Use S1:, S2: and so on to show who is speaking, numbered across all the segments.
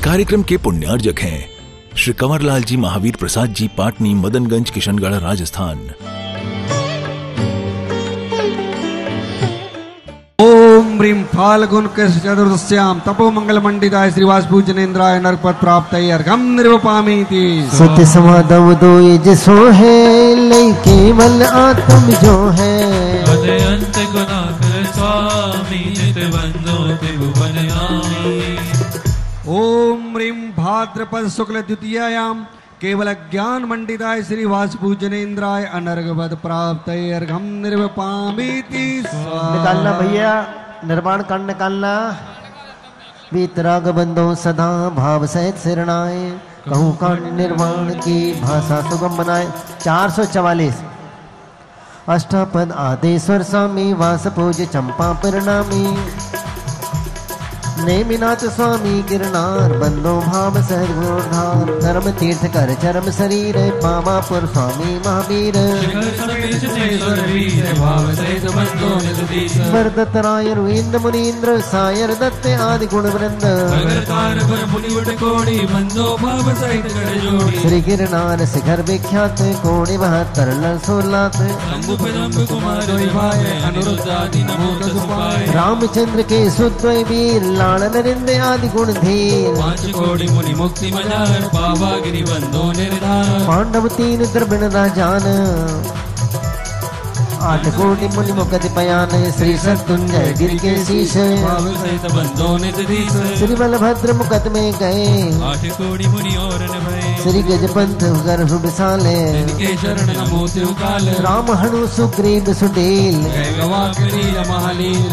S1: कार्यक्रम के पुण्यार्जक हैं श्री कंवरलाल जी महावीर प्रसाद जी, पाटनी, मदनगंज, किशनगढ़, राजस्थान।
S2: ओम ह्रीं फाल्गुन कृष्ण चतुर्दश्याम तपो मंगल मंडिताय श्रीवास पूजनेन्द्राय नरपद प्राप्त अर्घम निर्वपामीति।
S3: सत्य समाधव दो जिसो है लई केवल आत्म जो है।
S4: अंत गुना कर स्वामी नित बंधो त्रिभुवन आमी।
S2: ओम ह्रीं भाद्रपद शुक्ल द्वितीयायाम केवल ज्ञान मंडिताय श्री वास पूजनेन्द्राय अनर्घवद प्राप्त अर्घम निर्वपामीति।
S3: निकालना भैया, निर्माण कांड निकालना। वीतराग बंदो सदा भाव सहित सिरनाए, कहूँ कांड निर्माण की भाषा सुगम बनाए। 444 अष्टपद आदेश्वर स्वामी वास पूज चंपा परिणामी। नेमिनाथ स्वामी गिरनार बंदो भाव सहज गुणधार। धर्म तीर्थ कर चरम शरीर पावापुर स्वामी महावीर। वरदत्त राय रुइंद्र मुनीन्द्र सायर दत्त आदि गुण वृंद। श्री गिरनार शिखर विख्यात कोणि 72 सोलात। रामचंद्र के सुद्वय वीर लाल नरिंद आदि गुण धीर।
S4: मुनि मुक्ति मजार पावा गिरि बंधो निर्धार।
S3: पांडव 3 द्रविण राजान 8 कोटि मुनि मुकत पयान। श्री सत्युंजय गिर के शीश श्री बलभद्र मुकत में गए।
S4: 8 कोटि मुनि और न भय।
S3: श्री गजपंथ गर्भ विशाले।
S4: शरण नमो काल।
S3: राम हनु सुग्रीव सुडील।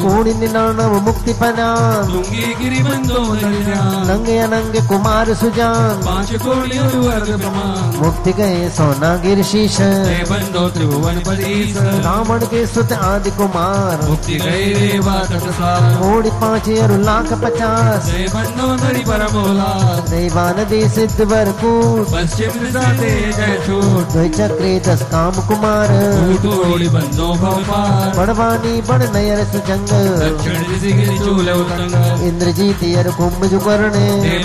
S3: कोणि 99 मुक्ति पनाम।
S4: गिरि बंधो
S3: नंगे अनंग कुमार सुजान।
S4: 5 कोटि और अर्ध प्रमाण।
S3: मुक्ति गए सोना गिर शीश।
S4: बंधो त्रिभुवन पदीस।
S3: रावण के सुत आदि कुमार।
S4: मुक्ति गए
S3: कोड़ि 5 और लाख 50। देवान दे सिद्ध वर कूट।
S4: पश्चिम दिशा दे जय छूट।
S3: द्वै चक्रे 10 काम कुमार।
S4: बंदो भवपार।
S3: बड़वानी बड़ नयर सुचंग।
S4: दक्षिण दिशि गिरि चूल उतंग।
S3: इंद्रजीत यर कुंभ जुकर्ण।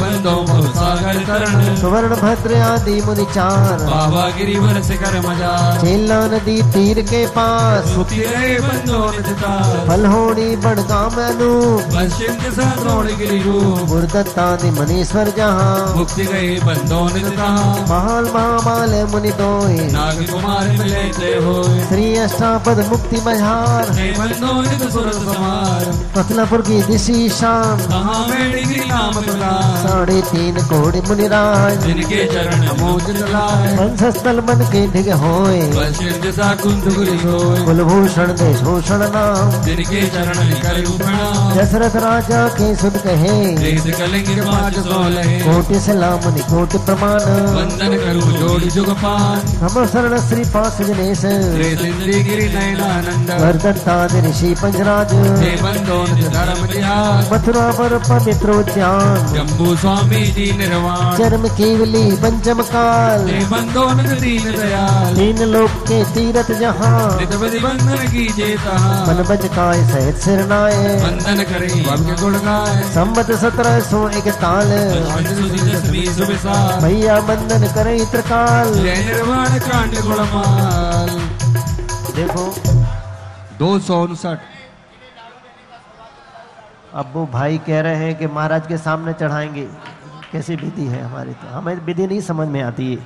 S4: बंदो भवसागर तरण।
S3: सुवर्ण भद्र आदि मुनि 4।
S4: बाबा गिरिवर शिखर मजार।
S3: चेला नदी तीर के पास।
S4: मुक्ति गए बंदो निता।
S3: फलहोड़ी बड़गाम अनूप।
S4: पश्चिम दिशा द्रोण गिरि रूप।
S3: गुरदत्तादि मनीश्वर जहाँ।
S4: मुक्ति गए बंदो निता।
S3: महाल महामाल मुनि दोय।
S4: नाग कुमार मिले जय होय।
S3: श्री अष्टापद मुक्ति बझार।
S4: बंदो नित सुर समार।
S3: कथलापुर की दिशी शाम।
S4: कहाँ मेरी गिरि नाम प्रदान।
S3: 3.5 कोड़ि मुनिराज।
S4: जिनके चरण मोज लाए।
S3: वंशस्थल बन के ढिग होय।
S4: पश्चिम दिशा कुंद गुरि होय।
S3: कुलभूषण देशभूषण नाम।
S4: जिनके चरण कर प्रणाम।
S3: दशरथ राजा के सुध कहे।
S4: देश कलिंग 5 सोलह।
S3: कोटि सलाम मुनि कोटि प्रमाण।
S4: वंदन करूं जोड़ी जुगपान।
S3: हम शरण श्री पास जनेश।
S4: सिंधि गिरि नयनानंद।
S3: वरदत्तादि ऋषि पंजराज।
S4: बंदो धर्म जिहार।
S3: मथुरा पर पवित्र उद्यान।
S4: जम्बू स्वामी जी निर्वाण।
S3: चरम केवली पंचम काल।
S4: बंदो दीन दयाल।
S3: 3 लोक के तीरथ जहाँ।
S4: बंधन की जेता।
S3: मन बज काय सहित सिरनाए।
S4: वंदन करे भव के गुण गाए।
S3: संवत 1701 भैया बंदन करे त्रिकाल।
S4: निर्वाण कांड गुणमाल।
S3: देखो
S2: 259
S3: अब वो भाई कह रहे हैं कि महाराज के सामने चढ़ाएंगे। कैसी विधि है हमारी, तो हमें विधि नहीं समझ में आती है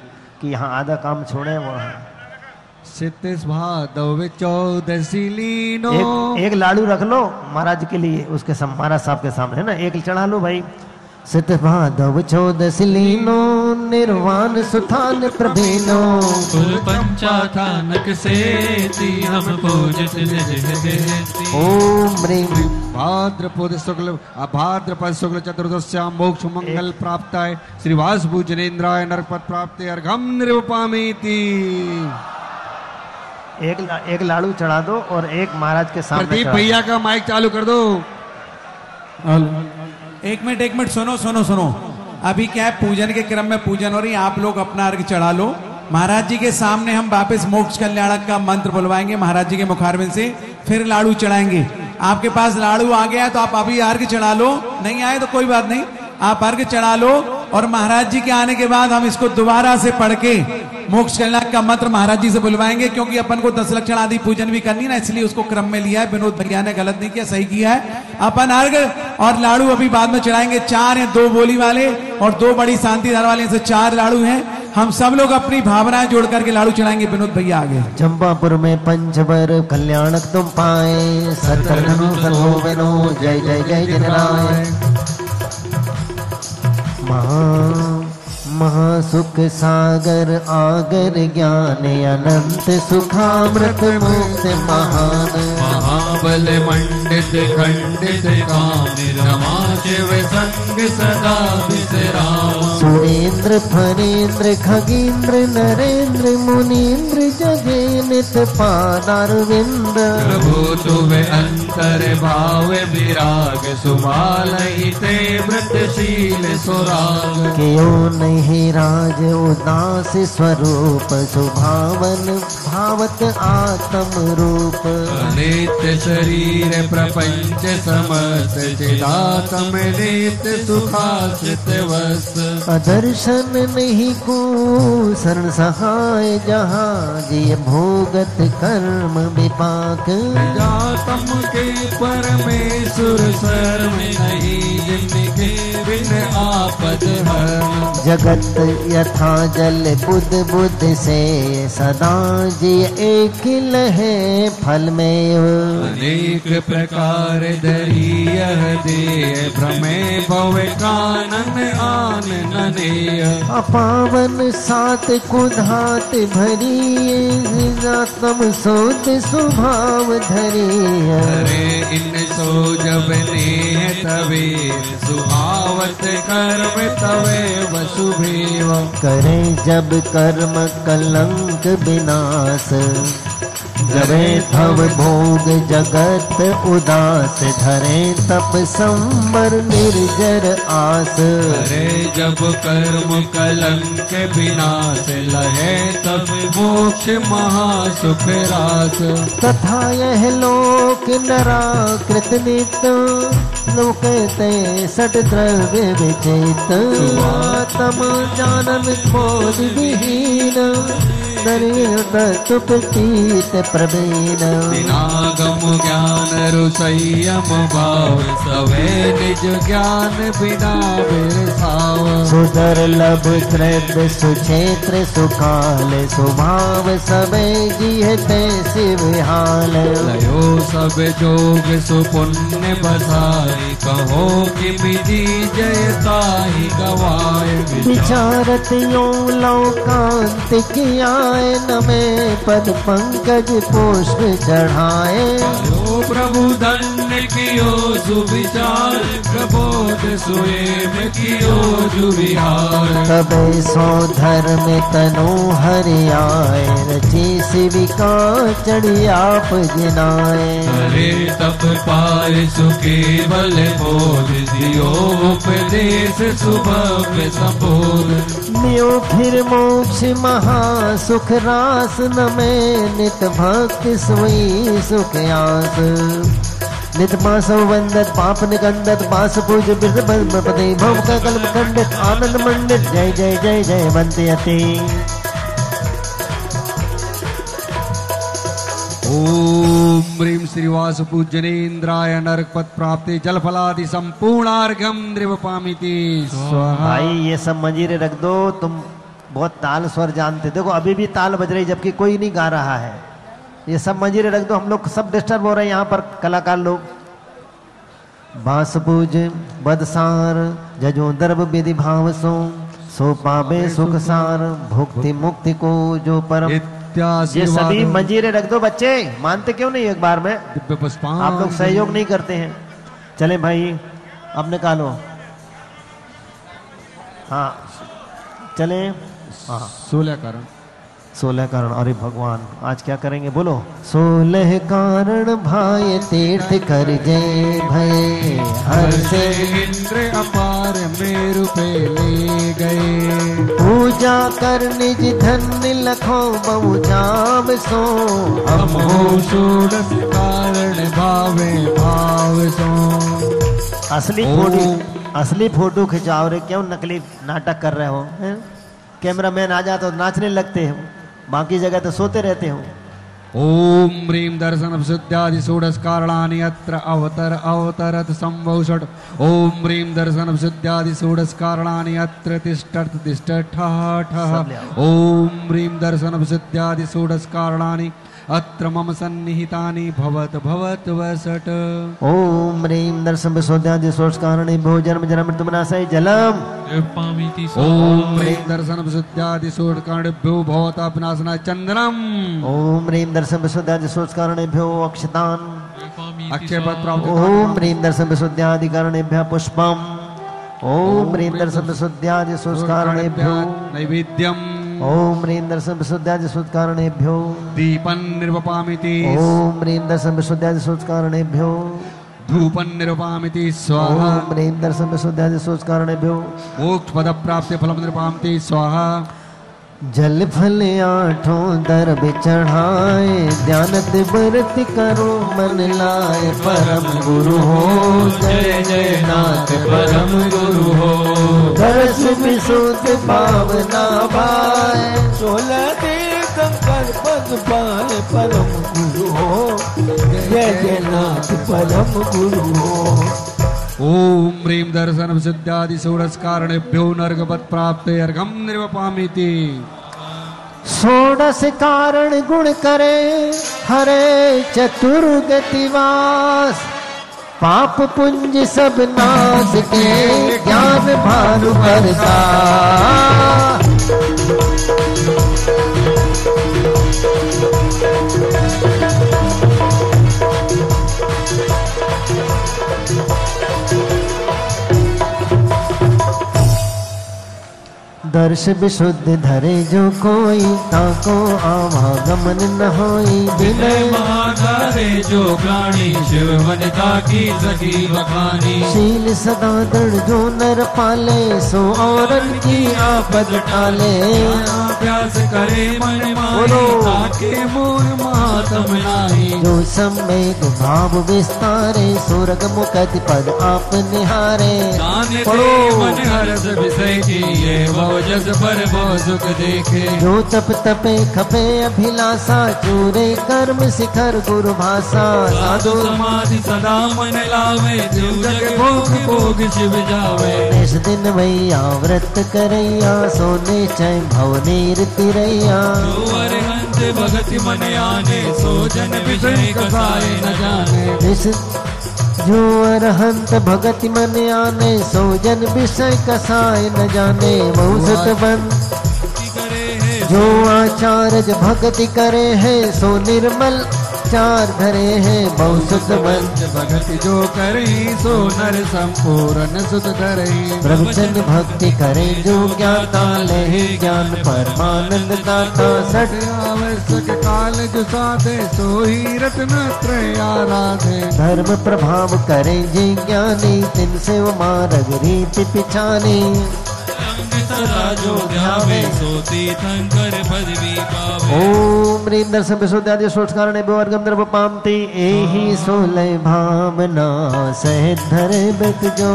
S3: कि यहाँ आधा काम छोड़े वहाँ।
S2: 27 भादव 14 लीनो।
S3: एक लाडू रख लो महाराज के लिए, उसके महाराज साहब के सामने है ना, एक चढ़ा लो भाई। 7 भादव 14 लीनो निर्वाण सुथान प्रभेनो।
S4: कुल पंचाथानक सेती हम पूजित निज देती।
S3: ओम ह्रीं
S2: भाद्रपद शुक्ल चतुर्दश्याम मोक्ष मंगल प्राप्ताय श्रीवास पूजनेन्द्राय नरपद प्राप्त अर्घम निर्वपामीति।
S3: एक लाडू चढ़ा दो और एक महाराज के सामने।
S2: प्रदीप भैया का माइक चालू कर दो।
S5: एक मिनट सुनो। अभी क्या है, पूजन के क्रम में पूजन हो रही है, आप लोग अपना अर्घ चढ़ा लो। महाराज जी के सामने हम वापस मोक्ष कल्याणक का मंत्र बुलवाएंगे महाराज जी के मुखारविंद से, फिर लाडू चढ़ाएंगे। आपके पास लाडू आ गया तो आप अभी अर्घ चढ़ा लो, नहीं आए तो कोई बात नहीं, आप अर्घ चढ़ा लो और महाराज जी के आने के बाद हम इसको दोबारा से पढ़ के मोक्ष कल्याण का मंत्र महाराज जी से बुलवाएंगे, क्योंकि अपन को 10 लक्षण आदि पूजन भी करनी ना, इसलिए उसको क्रम में लिया है। विनोद भैया ने गलत नहीं किया, सही किया है। अपन अर्घ और लाड़ू अभी बाद में चढ़ाएंगे। 4 हैं, 2 बोली वाले और 2 बड़ी शांतिधार वाले, से 4 लाड़ू हैं। हम सब लोग अपनी भावनाएं जोड़ करके लाड़ू चढ़ाएंगे। विनोद भैया आगे।
S3: चंपापुर में पंचवर कल्याणक तुम पाए, सर्कल धनु सर्वो बनो, जय जय जय जननायक। महासुख सागर आगर ज्ञान अनंत सुखामृत मुक्त महान।
S4: महाबल मंडित खंडित काम रमा शिव संग सदा विश्राम।
S3: सुरेंद्र फरेंद्र खगेंद्र नरेंद्र मुनीन्द्र जगे नित पादारविंद।
S4: प्रभु तुवे अंतर भाव विराग सुमालहि ते व्रतशील सुराग।
S3: क्यों नहीं राज उदास स्वरूप सुभावन भावत आत्म रूप।
S4: नित्य शरीर प्रपंच समस्त चिदात्म नित्य सुखासित वस।
S3: अदर्शन नहीं को शरण सहाय जहाँ जिय भोगत कर्म विपाक।
S4: जातम के परमेश्वर शर्म नहीं जिनके बिन आपद हर।
S3: जगत यथा जल बुद्ध बुद्ध से सदा जिय एक लहे फल में।
S4: अनेक प्रकार धरिय दे भ्रमे भव कानन आन ननेय।
S3: अपावन सात कुधात भरी तम सोत स्वभाव धरी।
S4: अरे इन सो जब ने तवे सुहावत कर्म तवे वसुभेव।
S3: करे जब कर्म कलंक विनाश, जबे भव भोग जगत उदास। धरे तप संवर निर्जर आस।
S4: अरे जब कर्म कलंक विनाश लहे तब मोक्ष महासुख रास।
S3: तथा यह लोक नराकृत नित लोकते सट द्रव्य विचेत। आत्म जानन बोध विहीन तुपीत प्रवीण।
S4: दिनागम ज्ञान रुसयम भाव सवे निज ज्ञान बिना बिरसाव।
S3: सुदर्लभ कृत सुक्षेत्र सुकाल स्वभाव सबे जीहते शिवहाल।
S4: लयो सब जोग सुपुण्य बसाई कहो कि विधि जयताहि गवाय।
S3: विचारत यो लोकांत किया न में पद पंकज पुष्प चढ़ाए।
S4: ओ प्रभु धन्य कियो सुविचार प्रबोध स्वयं कियो जुविहार।
S3: तबे सो धर्म तनु हरियाए रची शिविका चढ़ी आप जिनाए।
S4: अरे तप पाए सुकेवल बोध दियो उपदेश सुभव्य संबोध।
S3: मियो फिर मोक्ष महासुख रास न में नित भक्ति सोई सुख आस। नित मास वंदत पाप निकंदत पास पूज बिरद पदे भव का कलम खंडित आनंद मंडित। जय जय जय जय बनते अति।
S2: ओम ह्रीं श्रीवास पूजनेन्द्राय नरकपद प्राप्ति जल फलादि संपूर्णार्घम द्रवपामिति स्वाहा।
S3: भाई ये सब मंजीरे रख दो, तुम बहुत ताल स्वर जानते। देखो अभी भी ताल बज रही जबकि कोई नहीं गा रहा है। ये सब मंजीरे रख दो, हम लोग सब डिस्टर्ब हो रहे हैं यहाँ पर कलाकार लोग। बांस पूज बदसार जजो दर्भ विधि भाव सो पावे सुख सार। भुक्ति मुक्ति को जो परम। ये सभी मंजीरे रख दो बच्चे, मानते क्यों नहीं एक बार में? आप लोग सहयोग नहीं करते हैं। चले भाई अब निकालो। हाँ चले। हाँ
S2: 16 कारण
S3: 16 कारण। अरे भगवान आज क्या करेंगे बोलो। 16 कारण भाई तीर्थ कर जय भय हर से।
S2: इंद्र अपार मेरु पे ले गए।
S3: पूजा कर निज धन्य लखो बहु जाम सो।
S2: हम हो 16 कारण भावे भाव सो।
S3: असली फोटो खिंचाओ रे, क्यों नकली नाटक कर रहे हो? कैमरामैन आ जाता तो नाचने लगते हो, बाकी जगह तो सोते रहते हो।
S2: ओम ह्रीं दर्शन शुद्ध्यादि षोडश कारणानि अत्र अवतरत संभवषट्। ओम ह्रीं दर्शन शुद्ध्यादि षोडश कारणानि अत्र तिष्ठत् तिष्ठठः। ओम ह्रीं दर्शन शुद्ध्यादि षोडश कारणानि अत्र मम सन्निहितानि भवत वसट।
S3: ओम ह्रीं दर्शन विशोध्यादि षोडश कारणे भो जन्म जन्म मृत्यु विनाशाय जलम।
S2: ओम ह्रीं दर्शन विशुद्ध्यादि षोडश कारणेभ्यो भवता विनाशनाय चंदनम।
S3: ओम ह्रीं दर्शन विशुद्ध्यादि षोडश कारणेभ्यो अक्षतान
S2: अक्षय पद प्राप्त।
S3: ओम ह्रीं दर्शन विशुद्ध्यादि कारणेभ्यः पुष्पम। ओम ह्रीं दर्शन विशुद्ध्यादि षोडश कारणेभ्यो
S2: नैवेद्यम।
S3: ओम ह्रीं दर्शन विशुद्ध्यादि षोडश कारणेभ्यो
S2: दीपं निर्वपामिति।
S3: ओम ह्रीं दर्शन विशुद्ध्यादि षोडश कारणेभ्यो
S2: धूपं निर्वपामिति स्वाहा।
S3: ओम ह्रीं दर्शन विशुद्ध्यादि षोडश कारणेभ्यो
S2: मोक्ष पद प्राप्ति फलम निर्वपामिति स्वाहा।
S3: जल फल आठों दर चढ़ाए, ध्यानत व्रत करो मन लाए, परम गुरु हो जय जय नाथ परम गुरु हो। दर्श विशुद्ध भावना भाए, 16 तीर्थंकर पद पाए, परम गुरु हो जय जय नाथ परम गुरु हो।
S2: ओम ह्रीं दर्शन विशुद्ध्यादि षोडश कारणेभ्यो नर्कपद प्राप्त अर्घम निर्वपामिति।
S3: षोडश कारण गुण करे हरे चतुर्गतिवास, पाप पुंज सब नाश के ज्ञान भानु भरता। दर्श विशुद्ध धरे जो कोई, ताको आवागमन न होई।
S4: विनय महाधारे जो प्राणी, शिव वनिता की सखी बखानी।
S3: शील सदा दृढ़ जो नर पाले, सो औरन की आपद टाले।
S4: प्यास करे मन माही, ताके मोर मातम नाही।
S3: जो सम्यक भाव विस्तारे, सुरग मुकति पद आप निहारे।
S4: मन हरस विषय की, ये जस पर बहु सुख देखे।
S3: जो तप तपे खपे अभिलाषा, चूरे कर्म शिखर गुरु भाषा।
S4: साधु समाधि सदा मन लावे, जो जग भोग भोग शिव जावे।
S3: निस दिन वैया व्रत करैया, सोने चय भवने तिरैया।
S4: जो अरहंत भगति मन आने, सो जन विषय कसाए न जाने।
S3: जो अरहंत भगति मन आने, सो जन विषय कसाय न जाने। बहुत बन जो आचार्य भक्ति करे है, सो निर्मल चार धरे हैं। बहुत बन
S2: भगति जो करे, सो नर संपूर्ण सुत धरे।
S3: प्रवचन भक्ति करे जो ज्ञाता, ले ज्ञान परमानंद दाता। सठ
S2: आवश्यक काल जो साधे, सो ही रत्न त्रय आराधे।
S3: धर्म प्रभाव करे जे ज्ञानी, तिनसे मार्ग रीति पिछानी।
S4: सदा जो ध्यावे, सो तीर्थंकर पदवी पावे।
S3: ओम ह्रीं दर्शन विशुद्ध्यादि षोडश कारणेभ्यो अर्घम निर्वपामिति। एहि सोलह भावना सहित धरे व्यक्त जो।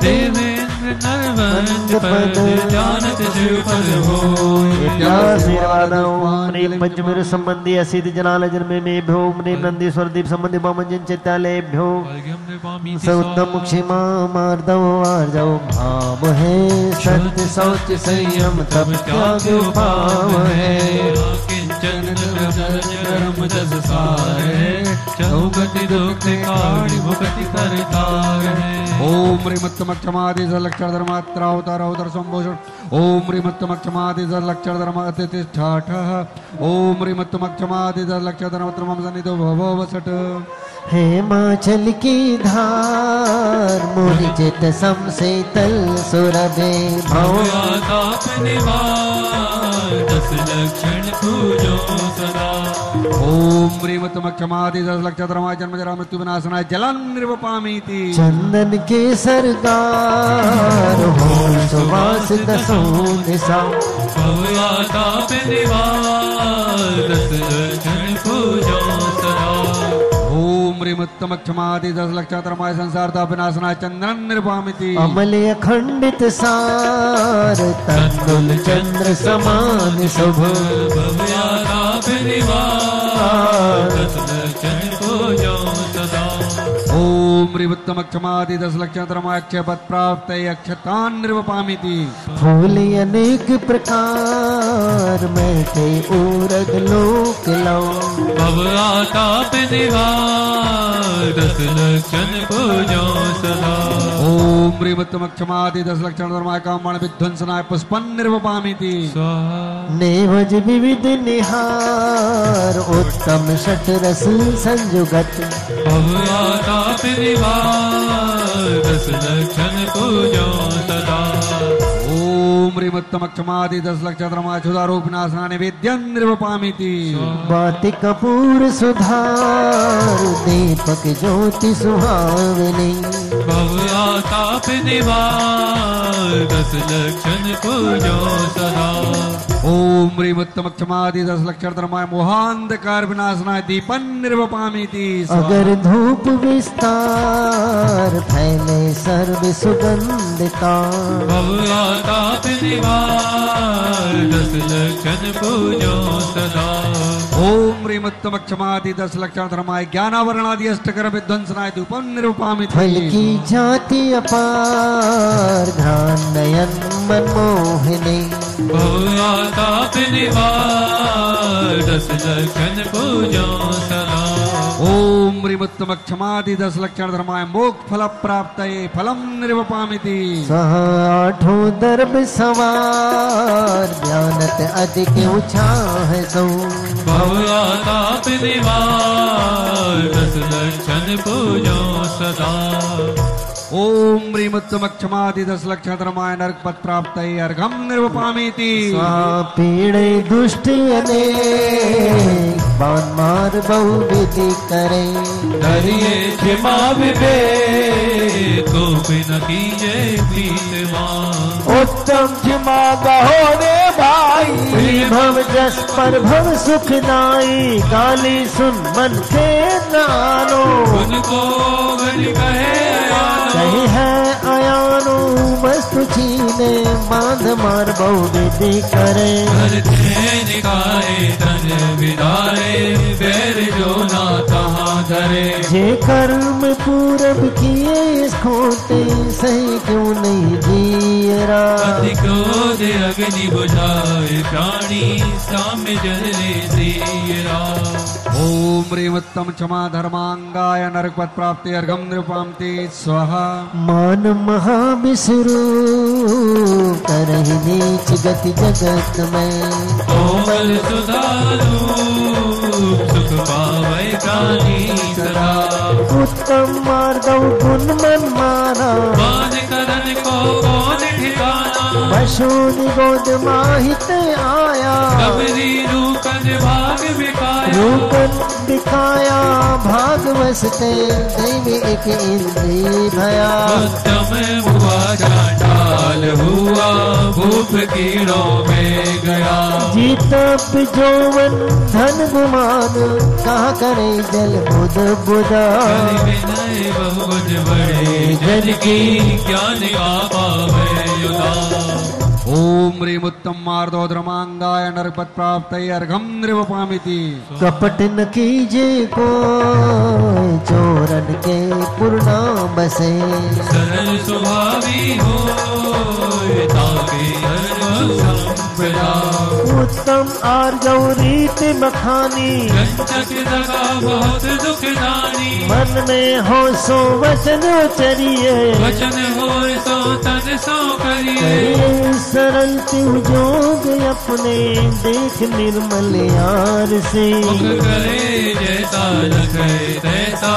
S4: देवेंद्र नरवंश पद जानत शिव पद होय।
S3: आशीर्वादं ह्रीं पंचमेरु संबंधी असित जनाल जन्मे में भ्यो। ह्रीं नंदीश्वर दीप संबंधी बामंजन चित्तालयभ्यो। सौतम क्षमा मार्दव आर्जव भाव है, सत्य शौच संयम तब त्याग पाव है।
S4: किंचन धर्म जस सार है, चौगति दुख काढ़ मुक्ति करतार है।
S2: ओम ह्रीमत्तमक्षमादि लक्षण धर्मात्रा अवतार अवतार संभूषण। ओम ह्रीमत्तमक्षमादि लक्षण धर्म अतिष्ठाठः। ओम ह्रीमत्तमक्षमादि लक्षण धर्म मम सन्निधो भवो वसट।
S3: हेमाचल की धार, मोहि चित समशीतल सुरभे।
S4: भवताप निवार, 10 लक्षण पूजो सदा।
S2: ओम ह्रीमत्तमक्षमादि लक्षण धर्म जन्म जरा मृत्यु विनाशनाय जलं निर्वपामिति।
S3: चंदन के सरगार, हो सुवास दसों दिशा।
S4: भवताप निवार, 10 लक्षण पूजो सदा।
S2: ओम ह्रीमुत्तम क्षमादि 10 लक्षात्रमाय संसारता विनाशनाय चंद्रन निर्वामिति
S3: अमल अखंडित सार तंदुल चंद्र समान शुभ
S4: भवयाताप निवार 10 लक्षण पूजो सदा
S2: ओम ह्रीमुत्तम क्षमादि 10 लक्षात्रमाय अक्षयपद प्राप्त अक्षतान निर्वपामिति
S3: फूल अनेक प्रकार में थे उरग लोक लो
S4: भवयाताप निवार 10 लक्षण पूजो सदा
S2: ओम ह्रीमुत्तम क्षमादि 10 लक्षात्रमाय कामण विध्वंसनाय पुष्पन निर्वपामिति
S3: नेवज विविध निहार उत्तम षट रस संयुगत
S4: भवयाताप निवार 10 लक्षण पूजो सदा
S2: ओम ह्रीमुत्तम क्षमादि 10 लक्षात्रमाय क्षुधारूप नाशना निवेद्यं निर्वपामिति
S3: बाति कपूर सुधार दीपक ज्योति सुहावनी
S4: भवयाताप निवार 10 लक्षण पूजो सदा
S2: ओम ह्रीमुत्तम क्षमादि 10 लक्षात्रमाय मोहांधकार विनाशनाय दीपन निर्वपामिति
S3: अगर धूप विस्तार फैले सर्व सुगंधिता
S4: भवयाताप निवार 10 लक्षण पूजो सदा
S2: ओम ह्रीमुत्तम क्षमादि 10 लक्षात्रमाय ज्ञानावरणादि अष्टकर विध्वंसनाय धूपम निर्वपामिति
S3: फल की जाति अपार ध्यान नयन मनमोहिनी
S4: भवयाताप निवार 10 लक्षण पूजो सदा
S2: ओम ह्रीमुत्तम क्षमादि 10 लक्षात्रमाय मोक्ष फल प्राप्त फलम निर्वपामिति
S3: सह आठों दर्भ सवार ज्ञानत अधिक उछाह सौ
S4: भवयाताप निवार 10 लक्षण पूजो सदा
S2: ओम ह्रीमुत्तम क्षमादि 10 लक्षात्रमाय नरक पद प्राप्त अर्घम निर्वपामिति
S3: पीड़े दुष्ट अनेक बाण मार बहु विधि करे
S4: डरिए क्षमा विवेक को बिन कीजे प्रीतमान
S3: उत्तम क्षमा गहो रे भाई भव जस पर भव सुख नाई गाली सुन मन के नानो
S4: उनको गण कहे
S3: कही है अयानो वस्तु छीने बांध मार बहु विधि करे
S4: निकाय तन विदारे पैर जो ना तहाँ धरे
S3: जे कर्म पूरब किए इस खोटे सही क्यों नहीं जीरा
S4: अति क्रोध अग्नि बुझाए प्राणी साम्य जले सियरा
S2: ओम ह्रीमुत्तम क्षमा धर्मांगाय नरक पद प्राप्त अर्घम निर्वपामिति स्वाहा
S3: मान महाविष्णु करहि नीच गति जगत में
S4: कोमल सुधारू सुख पावै प्राणी सदा
S3: उत्तम मार्ग गुण मन मारा
S4: मान करन को कौन ठिकाना
S3: पशु निगोद माहित आया
S4: कबरी रूपन भाग विकाया
S3: रूपन दिखाया भाग वसते दैवी एक इंद्री भया
S4: उत्तम हुआ चांडाल हुआ भूप कीड़ों में गया
S3: जीतप जोवन धन गुमान कहा करे जल बुध बुधा
S4: विनय बहुज बड़े जन की ज्ञान आपावे युधा
S2: ओम ह्रीमुत्तम मार्दो धर्मांगाय नरक पद प्राप्त अर्घम निर्वपामिति
S3: कपट न कीजे को चोरन के पूर्णा बसे
S4: सरल स्वभावी हो ताके हर संपदा
S3: उत्तम आर्जव रीत मखानी
S4: कंचक दगा बहुत दुखदानी
S3: मन में हो सो वचन चरिए
S4: वचन हो सो तन सो करिए
S3: करिए सरल तिव जोग अपने देख निर्मल यार से
S4: मुख करे जैसा लखे तैसा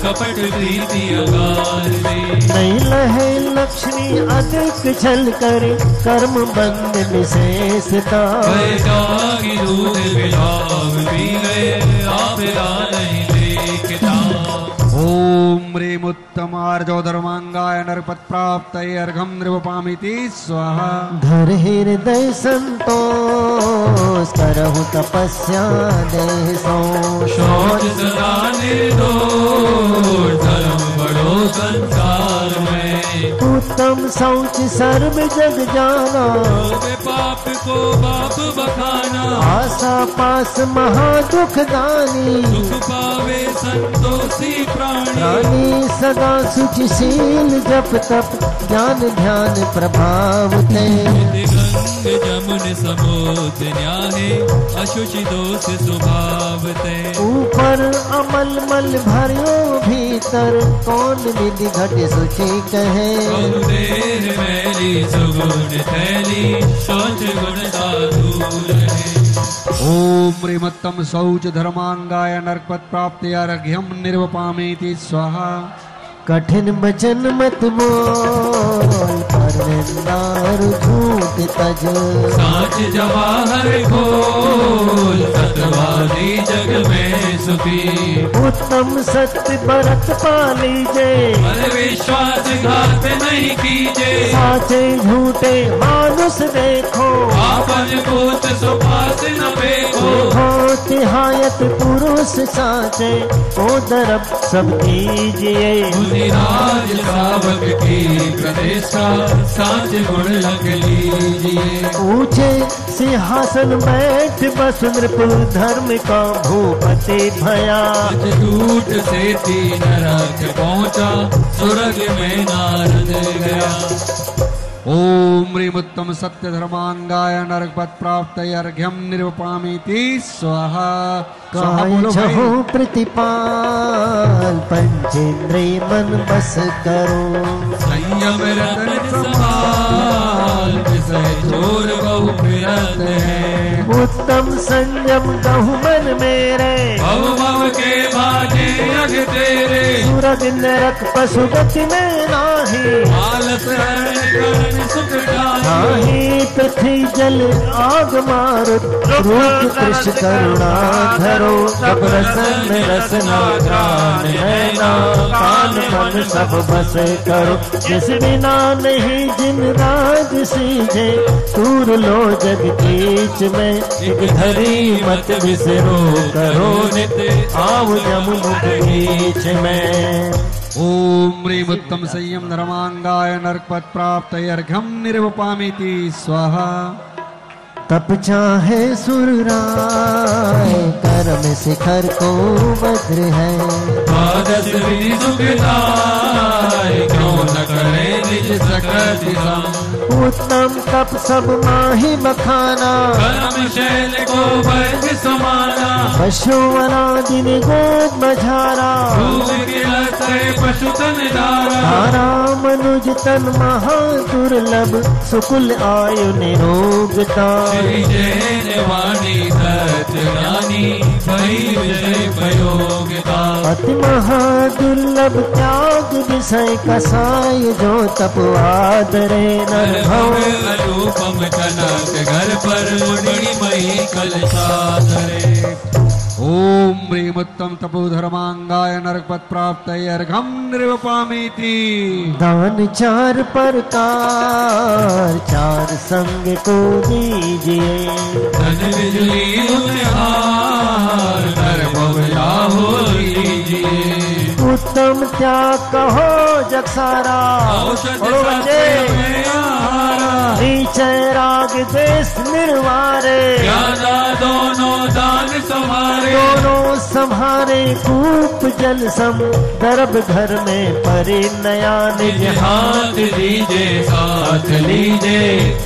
S4: कपट प्रीति अगार से
S3: नहीं लहे लक्ष्मी अधिक छल करे कर्म बंद विशेषता
S4: बैठागी दूध बिलाव पी गए आप नहीं देखता
S2: ओम ह्रीं उत्तमार्जो धर्मांगाय नरपत प्राप्त अर्घम निर्वपामिति स्वाहा।
S3: धर हृदय संतोष करहु तपस्या देह
S4: शौच सदा निर्दोष धर्म बड़ो संसार में।
S3: उत्तम शौच सर्व जग जाना
S4: पाप को बाप बखाना।
S3: आशा पास महा दुख दानी
S4: दुख पावे संतोषी
S3: प्राणी सदा सुचिशील जप तप ज्ञान ध्यान प्रभाव ते।
S4: गंग जमुन समोत न्याहे अशुचि दोष स्वभाव ते।
S3: ऊपर अमल मल भरियो भीतर कौन विधि घट सुचि कहे।
S4: देह मैली सुगुण थैली शौच गुण दूर है।
S2: ओम ह्रीमत्तम शौच धर्मांगाय नरपत प्राप्त अर्घ्यम निर्वपामिति स्वाहा।
S3: कठिन वचन मत बोल पर निंदार झूठ तज।
S4: साच जवाहर खोल सतवादी जग में सुखी।
S3: उत्तम सत्य बरत पालीजे
S4: पर विश्वास घात नहीं कीजे।
S3: साचे झूठे मानुष देखो
S4: आपन पूत सुपास न बेखो।
S3: हो तिहायत पुरुष साचे ओ दरब सब कीजिए।
S4: राज सावक की प्रतिष्ठा साच गुण लग लीजिए।
S3: ऊंचे सिंहासन बैठ बस नृप धर्म का भूपति भया।
S4: झूठ से तीन नरक पहुंचा स्वर्ग में नारद गया।
S2: ओम ह्रीं उत्तम सत्य धर्मांगाय नरपत प्राप्त अर्घ्यम निर्वपामिति स्वाहा। स्वाहा बोलो भाई।
S3: छहो प्रतिपाल पंचेंद्रिय मन बस करो।
S4: संयम रतन संभाल विषय छोर बहु फिरत है।
S3: उत्तम संयम कहु मन मेरे
S4: भव भव के भाजे अग तेरे।
S3: सूरज नरक पशु गति में नाही।
S4: आलस करण सुख
S3: नाही पृथ्वी जल आग मारुत रूप कृष्ण करुणा धरो। सब रसन रसना गान नैना कान मन सब बस करो। जिस बिना नहीं जिन राज सीजे सूर लो जग कीच में। एक धरी मत बिसरो करो नित आव जमुन बीच में।
S2: ओम ह्रीं उत्तम संयम धर्मांगाय नरपत प्राप्त अर्घ्यम निर्वपामिति स्वाहा।
S3: तप चाहे सुरराय कर्म शिखर को वज्र है।
S4: द्वादश विधि सुखदाय क्यों न करे निज सकति सम।
S3: उत्तम तप सब माही बखाना
S4: कर्म शैल को वर्ग समाना।
S3: पशु अनादिन गोद मझारा
S4: पशुतन
S3: धारा मनुज तन महा दुर्लभ सुकुल आयु निरोगता।
S4: वाणी ज्ञानी विषय प्रयोगिता।
S3: अति महादुर्लभ त्याग विषय कसाय जो तप आदरे नर भव।
S4: अनुपम कनक घर पर बड़ी मई कलशादरे।
S2: ओम ह्रीं उत्तम तपो धर्मांगाय नरपत प्राप्त अर्घ्यम निर्वपामिति।
S3: दान चार प्रकार चार संग को दीजिए।
S4: धन बिजली हो लीजिए।
S3: उत्तम त्याग कहो जग सारा। नीचे राग देश निर्वारे।
S4: दोनों दान संभारे।
S3: दोनों संभारे कूप जल सम दरब घर में परिणया। निज
S4: हाथ दीजे साथ लीजे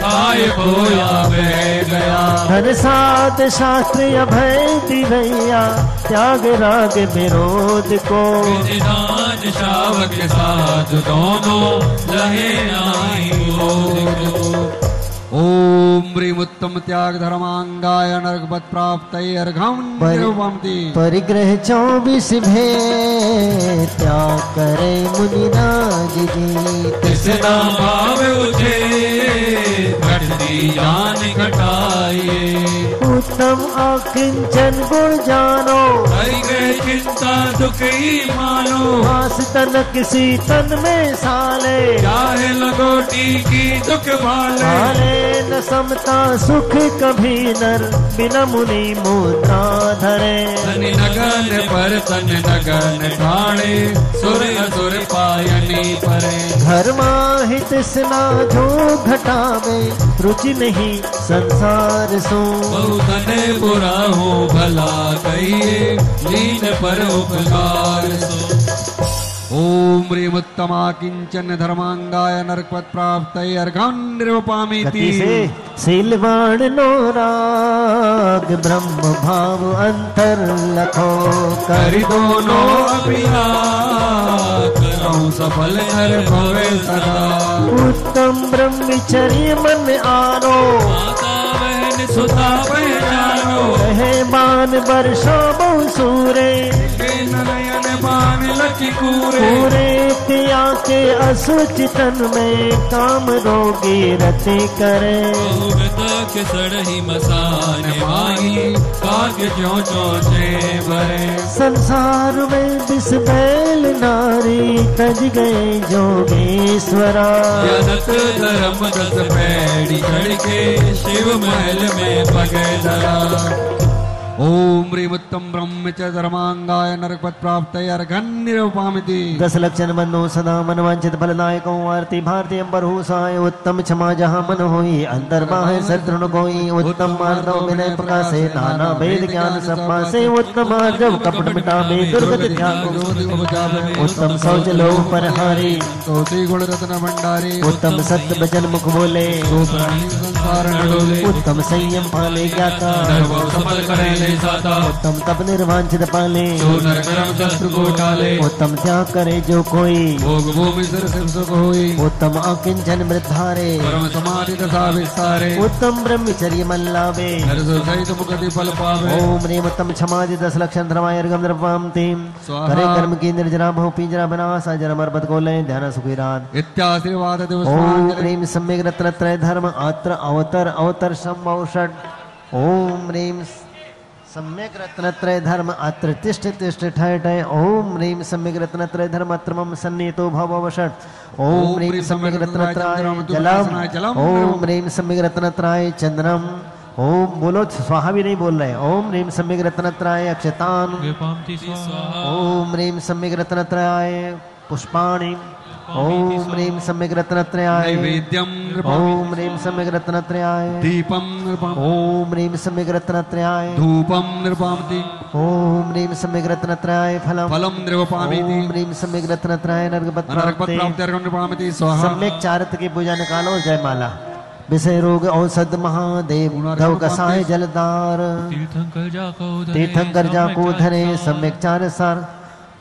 S4: आए बोया बह गया।
S3: धन साध शास्त्र अभय दिवैया त्याग राग विरोध को।
S4: दान शावक साथ दोनों लहे नाई
S2: ओम ह्रीं उत्तम त्याग धर्मांगाय नरपत प्राप्त अर्घ्यम निर्वपामिति।
S3: परिग्रह 24 भेद त्याग करे मुनिराज जी।
S4: कृष्णा भाव उठे घटती जान घटाइए।
S3: उत्तम आख किंचन गुण जानो,
S4: हरि के चिंता दुख ही मानो,
S3: मास तन किसी तन में साले,
S4: चाहे लगोटी की दुख भाले,
S3: न समता सुख कभी नर, बिना मुनि मुद्रा धरे,
S4: धनि नगन पर तन नगन ठाणे, सुर असुर पायनी परे,
S3: घर माहित स्ना जो घटावे, रुचि नहीं संसार सो,
S4: बहु धन बुरा हो भला कहिए, लीन पर उपकार सो।
S2: ओम ह्रीं उत्तमा किंचन धर्मांगाय नरकपद प्राप्तये अर्घं निरूपामि
S3: गति से शीलवाण नोराग, ब्रह्म भाव अंतर लखो,
S4: करि दोनों अभिया, करऊं सफल हर भवे सदा,
S3: उत्तम ब्रह्मचर्य मन आरो,
S4: माता बहन सुता पहचानो,
S3: रहे बान वर्षो बहु सूरे,
S4: नयन बान लकी कूरे,
S3: पूरे पिया के असुचितन में, काम रोगी रति करे,
S4: के सड़ही मसान माही, काग्य ज्यों चोचे भरे,
S3: संसार में विष बैल नारी, तज गए जोगेश्वरा,
S4: जनक धर्म दस पैड़ी चढ़ के, शिव महल में पगे धरा,
S2: ओम ह्रीं उत्तम ब्रह्मचर्य धर्मांगाय नरकपद प्राप्तये अर्घं निरूपामि।
S3: 10 लक्षण बंधो सदा मन वांछित फलदायक आरती भारती अंबर हो सहाय, उत्तम क्षमा जहाँ मन होई, अंतर बाहर शत्रु कोई, उत्तम मार्दव विनय प्रकाशे, नाना वेद ज्ञान सब पासे, उत्तम आर्जव कपट मिटावे, दुर्गत ध्यान उत्तम शौच लोभ परहारी,
S2: सोती गुण रत्न भंडारी,
S3: उत्तम सत्य वचन मुख बोले,
S2: संसार नडोले,
S3: उत्तम संयम पाले ज्ञाता,
S4: सफल करे साता,
S3: उत्तम तप निर्वांछित पाले,
S4: जो नर कर्म शत्रु को टाले,
S3: उत्तम त्याग करे जो कोई,
S2: भोग भूमि सिर सिर सुख होई,
S3: उत्तम अकिंचन मृधारे,
S2: परम समाधि दशा विस्तारे,
S3: उत्तम ब्रह्मचर्य मन लावे,
S2: नर सहित मुक्ति फल पावे।
S3: ओम ह्रीं उत्तम क्षमादि 10 लक्षण धर्माय अर्घं निरूपामि।
S2: स्वाहा।
S3: करे कर्म की निर्जरा भव पिंजरा बनासा, जन्म अर्बत को लय ध्यान सुखीरात,
S2: इत्याशीर्वाद
S3: ओम
S2: दिवस
S3: ह्रीं सम्यक रत्नत्रय धर्म अत्र अवतर अवतर संभव, ओम ह्रीं सम्यक रत्नत्रय धर्म अत्र तिष्ठ तिष्ठ ठय ठय, ओम ह्रीं सम्यक रत्नत्रय धर्म अत्र मम सन्निहितो भव षट्, ओम ह्रीं सम्यक रत्नत्राय जलम, ओम ह्रीं सम्यक रत्नत्राय चंद्रम, ओम बोलो स्वाहा भी नहीं बोल रहे, ओम ह्रीं सम्यक रत्नत्राय अक्षतान, ओम ह्रीं सम्यक रत्नत्राय पुष्पाणि, ओम ह्रीं सम्यक रत्नत्रयाय
S2: नैवेद्यं
S3: ओम ह्रीं सम्यक रत्नत्रयाय
S2: दीपं
S3: ओम ह्रीं सम्यक रत्नत्रयाय
S2: धूपं निर्वापति
S3: ओम ह्रीं सम्यक रत्नत्रयाय फलम
S2: फलं निर्वापति
S3: ओम ह्रीं सम्यक रत्नत्रयाय नरकपद
S2: नरकपद
S3: प्राप्ते।
S2: प्राप्ति अर्घं निर्वापति स्वाहा।
S3: सम्यक चारित्र की पूजा निकालो, जयमाला। विषय रोग औषध महादेव, धव कसाय जलदार, तीर्थंकर जाको धरे, सम्यक चार सार,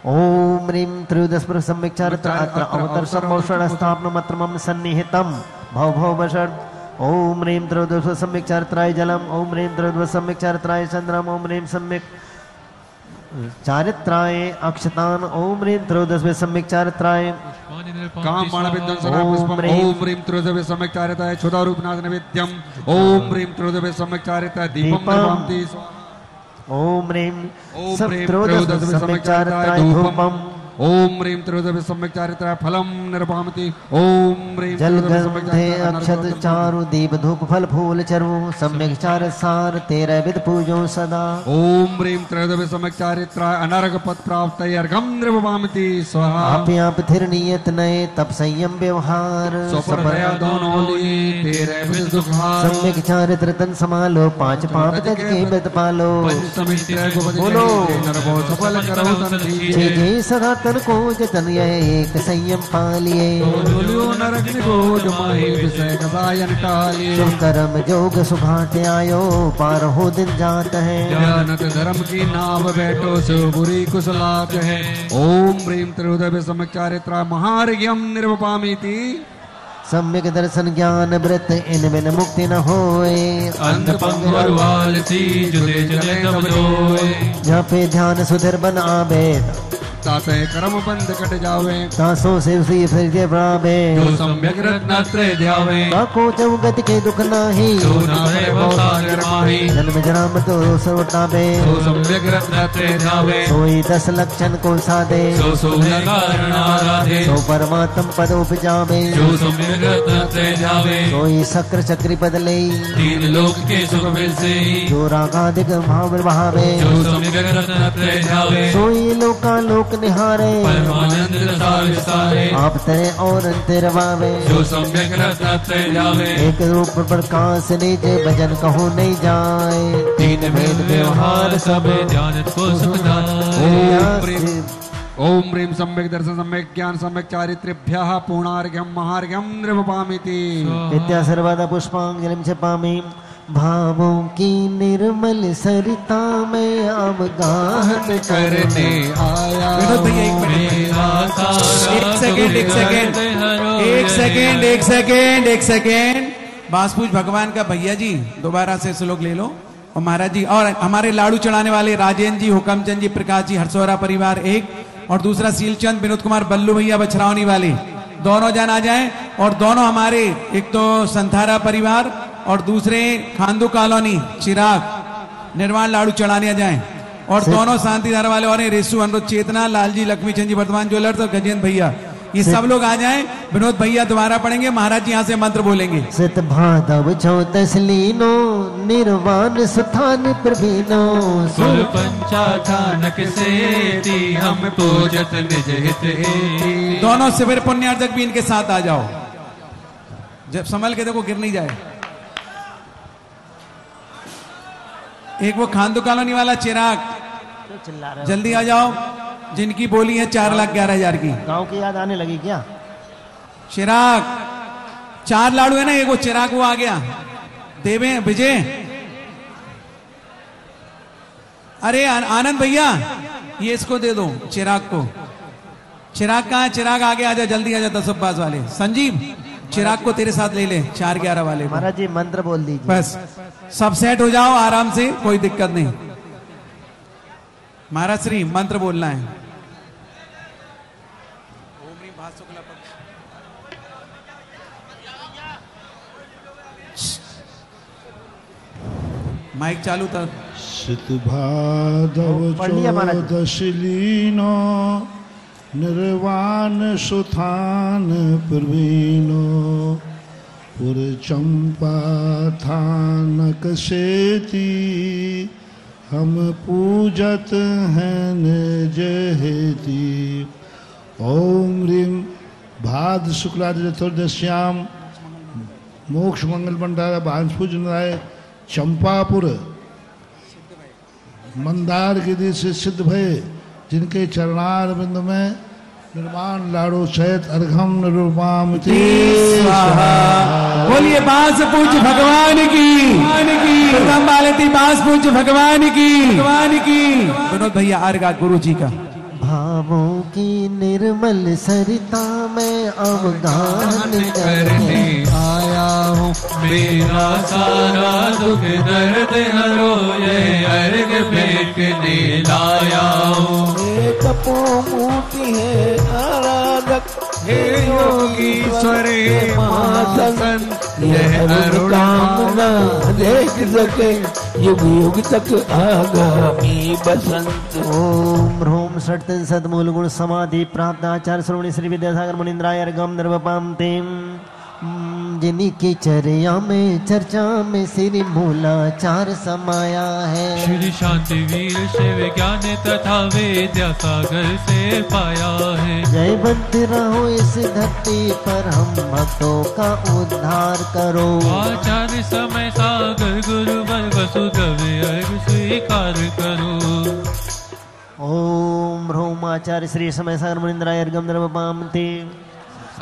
S3: ओम ह्रीं त्रयोदश सम्यक चारित्र अत्र अवतर सम्भौषण स्थापन मत्र मम सन्निहितम भव भव वषड, ओम ह्रीं त्रयोदश सम्यक चारित्राय जलम, ओम ह्रीं त्रयोदश सम्यक चारित्राय चंद्रम, ओम ह्रीं सम्यक चारित्राय अक्षतान, ओम ह्रीं त्रयोदश सम्यक चारित्राय
S2: काम बाणविध्वंसनाय पुष्पम्, ओम ह्रीं त्रयोदश सम्यक चारित्राय क्षुधारूपनाथ नैवेद्यम्, ओम ह्रीं त्रयोदश सम्यक चारित्राय दीपं निर्वापति स्वाहा।
S3: ओम ह्रीं
S2: ओम ह्रीं
S3: त्रयोदश सम्यक चारित्राय धूपम,
S2: ओम ह्रीं त्रयोदश सम्यक चारित्राय फलं निर्वापति, ओम ह्रीं
S3: जल
S2: त्रयोदश सम्यक
S3: गंधे
S2: चारित्राय
S3: अक्षत चारु दीप धूप फल फूल चरु, सम्यक चार सार 13 विध पूजो सदा,
S2: ओम ह्रीं त्रयोदश सम्यक चारित्राय अनर्घपद प्राप्तये अर्घं निर्वापति स्वाहा।
S3: आप थिर नियत नये तप संयम व्यवहार,
S2: सफर दया दोनों लिए तेरे विध दुखार,
S3: सम्यक चारित्र तन समालो, 5 पाप तज के व्रत पालो,
S2: पंचमित्र गुपति
S3: बोलो।
S2: नरभो सफल करो तन
S3: जय जय सदा तन को जतन ये एक संयम पालिए,
S2: बोलियो नरक को जमाहि विषय कसायन टालिए,
S3: शुभ कर्म जोग सुभाटे आयो, पार हो दिन जात है,
S2: ज्ञानत धर्म की नाव बैठो सो बुरी कुशलात है, ओम ह्रीं त्रयोदश सम्यक चारित्राय महार्घ्यं निर्वापयामि।
S3: सम्यक दर्शन ज्ञान व्रत इनमें मुक्ति न होए,
S4: अंत पंग और वाल सी जुले चले तब रोए,
S3: जहाँ पे ध्यान सुधर बन आवे,
S2: ताते कर्म बंध कट जावे
S3: तासो से उसी फिर के प्रावे
S4: जो सम्यक रत्नत्रय ध्यावे
S3: ताको चौगत के दुख नाही
S4: जो नामे भवसागर माही
S3: जन्म जन्म तो सर्वतापे
S4: जो सम्यक रत्नत्रय ध्यावे
S3: सोई 10 लक्षण को साधे
S4: जो सोम्य कारण आराधे
S3: सो परमात्म पद उपजावे
S4: जो सम्यक रत्नत्रय ध्यावे
S3: सोई सक्र चक्री पद ले
S4: तीन लोक के सुख मिल से
S3: जो रागाधिक भाव बहावे
S4: जो सम्यक रत्नत्रय ध्यावे
S3: सोई लोका लोक निहारे
S4: परमानंद रसा विसारे
S3: आप तेरे और अंतर भावे
S4: जो सम्यक रत्नत्रय ध्यावे
S3: एक रूप प्रकाश नीचे भजन कहो नहीं जाए
S4: तीन भेद व्यवहार सब ध्यान को सुख दाए
S2: ओम ह्रीं सम्यक दर्शन सम्यक ज्ञान सम्यक चारित्र्यभ्यः पूर्णार्घ्यं महार्घ्यं नृपपामिति
S3: नित्या सर्वदा पुष्पांजलिं क्षपामि भावों की निर्मल सरिता में अवगाहन करने
S2: आया
S5: विनोद भैया एक मिनट, एक सेकेंड। बासपूज भगवान का भैया जी दोबारा से श्लोक ले लो। और महाराज जी और हमारे लाड़ू चढ़ाने वाले राजेंद्र जी, हुकमचंद जी, प्रकाश जी, हरसोरा परिवार एक, और दूसरा सीलचंद विनोद कुमार बल्लू भैया बछरावनी वाले, दोनों जन आ जाएं। और दोनों हमारे एक तो संथारा परिवार और दूसरे खांदू कॉलोनी चिराग निर्वाण लाड़ू चढ़ाने आ जाएं। और दोनों शांति धारा वाले और रेसू अनुरोध चेतना लालजी लक्ष्मीचंद जी वर्तमान ज्वेलर्स और गजेंद्र भैया, ये सब लोग आ जाएं। विनोद भैया दोबारा पढ़ेंगे, महाराज जी यहाँ से मंत्र बोलेंगे।
S3: सत भादव छो तसलीनो निर्वाण सुथान प्रवीणो
S4: सुर पंचाचानक से हम पूजत निज हित एति।
S5: दोनों शिविर पुण्यार्जक भी इनके साथ आ जाओ, जब संभल के देखो गिर नहीं जाए। एक वो खांदू कॉलोनी वाला चिराग, जल्दी आ जाओ, जिनकी बोली है 4,11,000 की।
S3: गांव की याद आने लगी क्या?
S5: चिराग 4 लाड़ू है ना, एक वो चिराग वो आ गया। देवे विजय, अरे आनंद भैया ये इसको दे दो चिराग को। चिराग कहाँ है? चिराग आगे आजा, जल्दी आजा। 10 अब्बास वाले संजीव चिराग को तेरे साथ ले ले, 4,11 वाले को।
S3: महाराज जी मंत्र बोल दीजिए।
S5: बस सब सेट हो जाओ आराम से, कोई दिक्कत नहीं। महाराज श्री मंत्र बोलना है। माइक चालू था।
S6: भादव चौदशलीनो निर्वाण सुथान प्रवीणो पुर चंपा थानक सेती हम पूजत हैं निज हेती। ओम ह्रीं भाद शुक्लादि चतुर्दश्याम मोक्ष मंगल भंडार भांसपूजनाय चंपापुर मंदार गिरी से सिद्ध भय, जिनके चरणार बिंदु में निर्माण लाड़ू सहित अर्घम निरूपामिति।
S5: बोलिए बांस पूज भगवान की, प्रथम वाले थी बांस पूज भगवान की। विनोद भैया अर्घा गुरु जी का।
S3: भावों की निर्मल सरिता में अवगाहन करने
S2: आया हूँ,
S4: मेरा सारा दुख दर्द हरो ये अर्घ भेटने लाया हूँ।
S7: एक मूर्ति है आराधक
S2: हे योगीश्वर हे महासन,
S7: यह कामना देख सके युग युग तक आगामी बसंत।
S3: ओम ह्रोम षट सदमूल गुण समाधि प्राप्त आचार्य श्रोणी श्री विद्यासागर मुनिंद्राय अर्घम निर्वपामते। जिनकी चर्या में चर्चा में श्री मूलाचार समाया है।
S4: श्री शांति वीर शिव ज्ञान तथा विद्यासागर से पाया है।
S3: जयवंत रहो इस धरती पर हम भक्तों का उद्धार करो।
S4: आचार्य समय सागर गुरुवर वसुदेव अर्घ स्वीकार करो।
S3: ओम ह्रोम आचार्य श्री समय सागर मुनिंद्राय अर्घम निर्वपामते।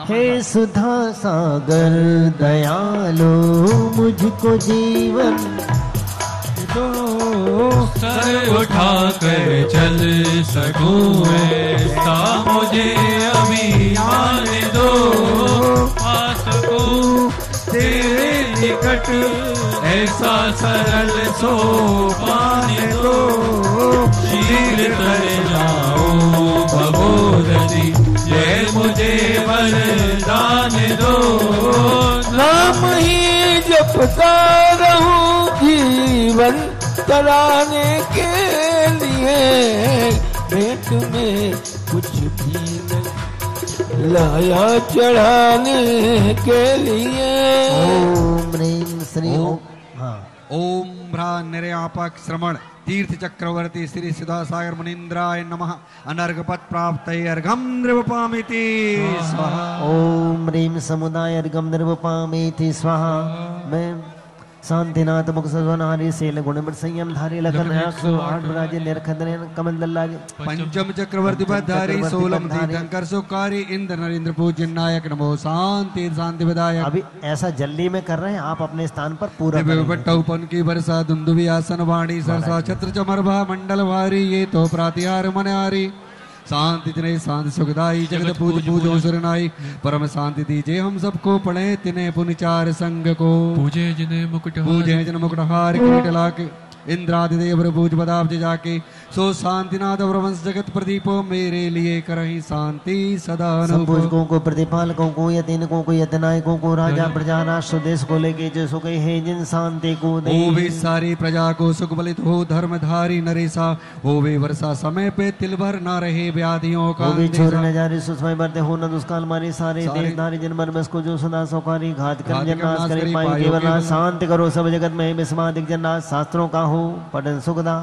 S3: हे सुधा सागर दयालो मुझको जीवन दो,
S4: सर उठा कर चल सकूं ऐसा मुझे अभिमान दो। आ सकूं तेरे निकट ऐसा सरल सोपान दो। शीघ्र कर जाओ रति जय मुझे वरदान दो।
S7: नाम ही जपता रहूं जीवन चलाने के लिए, पेट में कुछ भी नहीं लाया चढ़ाने के लिए।
S3: ओम ह्रीं श्री ओम। हाँ
S2: ओम भ्रा निर्यापक श्रवण तीर्थ चक्रवर्ती श्री सिद्धा सागर मुनीन्द्राय नमः। अनर्घपत प्राप्त अर्घम नृवपामिति स्वाहा।
S3: ओम ह्रीं समुदाय अर्घम निर्वपामेति स्वाहा। मैं शांतिनाथ मुख सजवनहारी शैल गुण संयम धारी लखन 108 बराजे निरखंदन कमल दल्लाजे।
S2: पंचम चक्रवर्ती पदधारी सोलम तीर्थंकर सुखारी इंद्र नरेंद्र पूज्य नायक नमो शांति शांति विदायक।
S3: अभी ऐसा जल्दी में कर रहे हैं, आप अपने स्थान पर पूरा करेंगे।
S2: उपन की बरसा दुंदुभी आसन वाणी सरसा छत्र चमरभा मंडल भारी ये तो प्रातिहार मनहारी। शांति तिने शांति सुखदाई जगत पूज पूजो सुरनाई। परम शांति दीजिए हम सबको पढ़े तिने पुनिचार संग को।
S4: पूजे जिन्हें मुकुट
S2: पूजे जन मुकुटहार किरीट लाके इंद्रादि देवर पूज पदाब्ज जाके। सो शांतिनाथ ब्रह्मंस जगत प्रदीपो मेरे लिए करहि शांति सदा।
S3: संपूजकों को प्रतिपालकों को यतीनकों को यतनायकों को राजा प्रजा राष्ट्र देश को लेके जो सुख है जिन शांति को दे।
S2: हो वे सारी प्रजा को सुख बलित हो धर्मधारी नरेसा। हो वे वर्षा समय पे तिल भर न रहे व्याधियों का।
S3: हो वे छोर नजारे सुसमय बरते हो न दुष्काल मारे सारे देशधारी जन मर्मस को जो सदा सौकारी घात कर जन्नाश करे पाई केवल शांति करो सब जगत में विस्मादिक जन्नाश। शास्त्रों का हो पठन सुखदा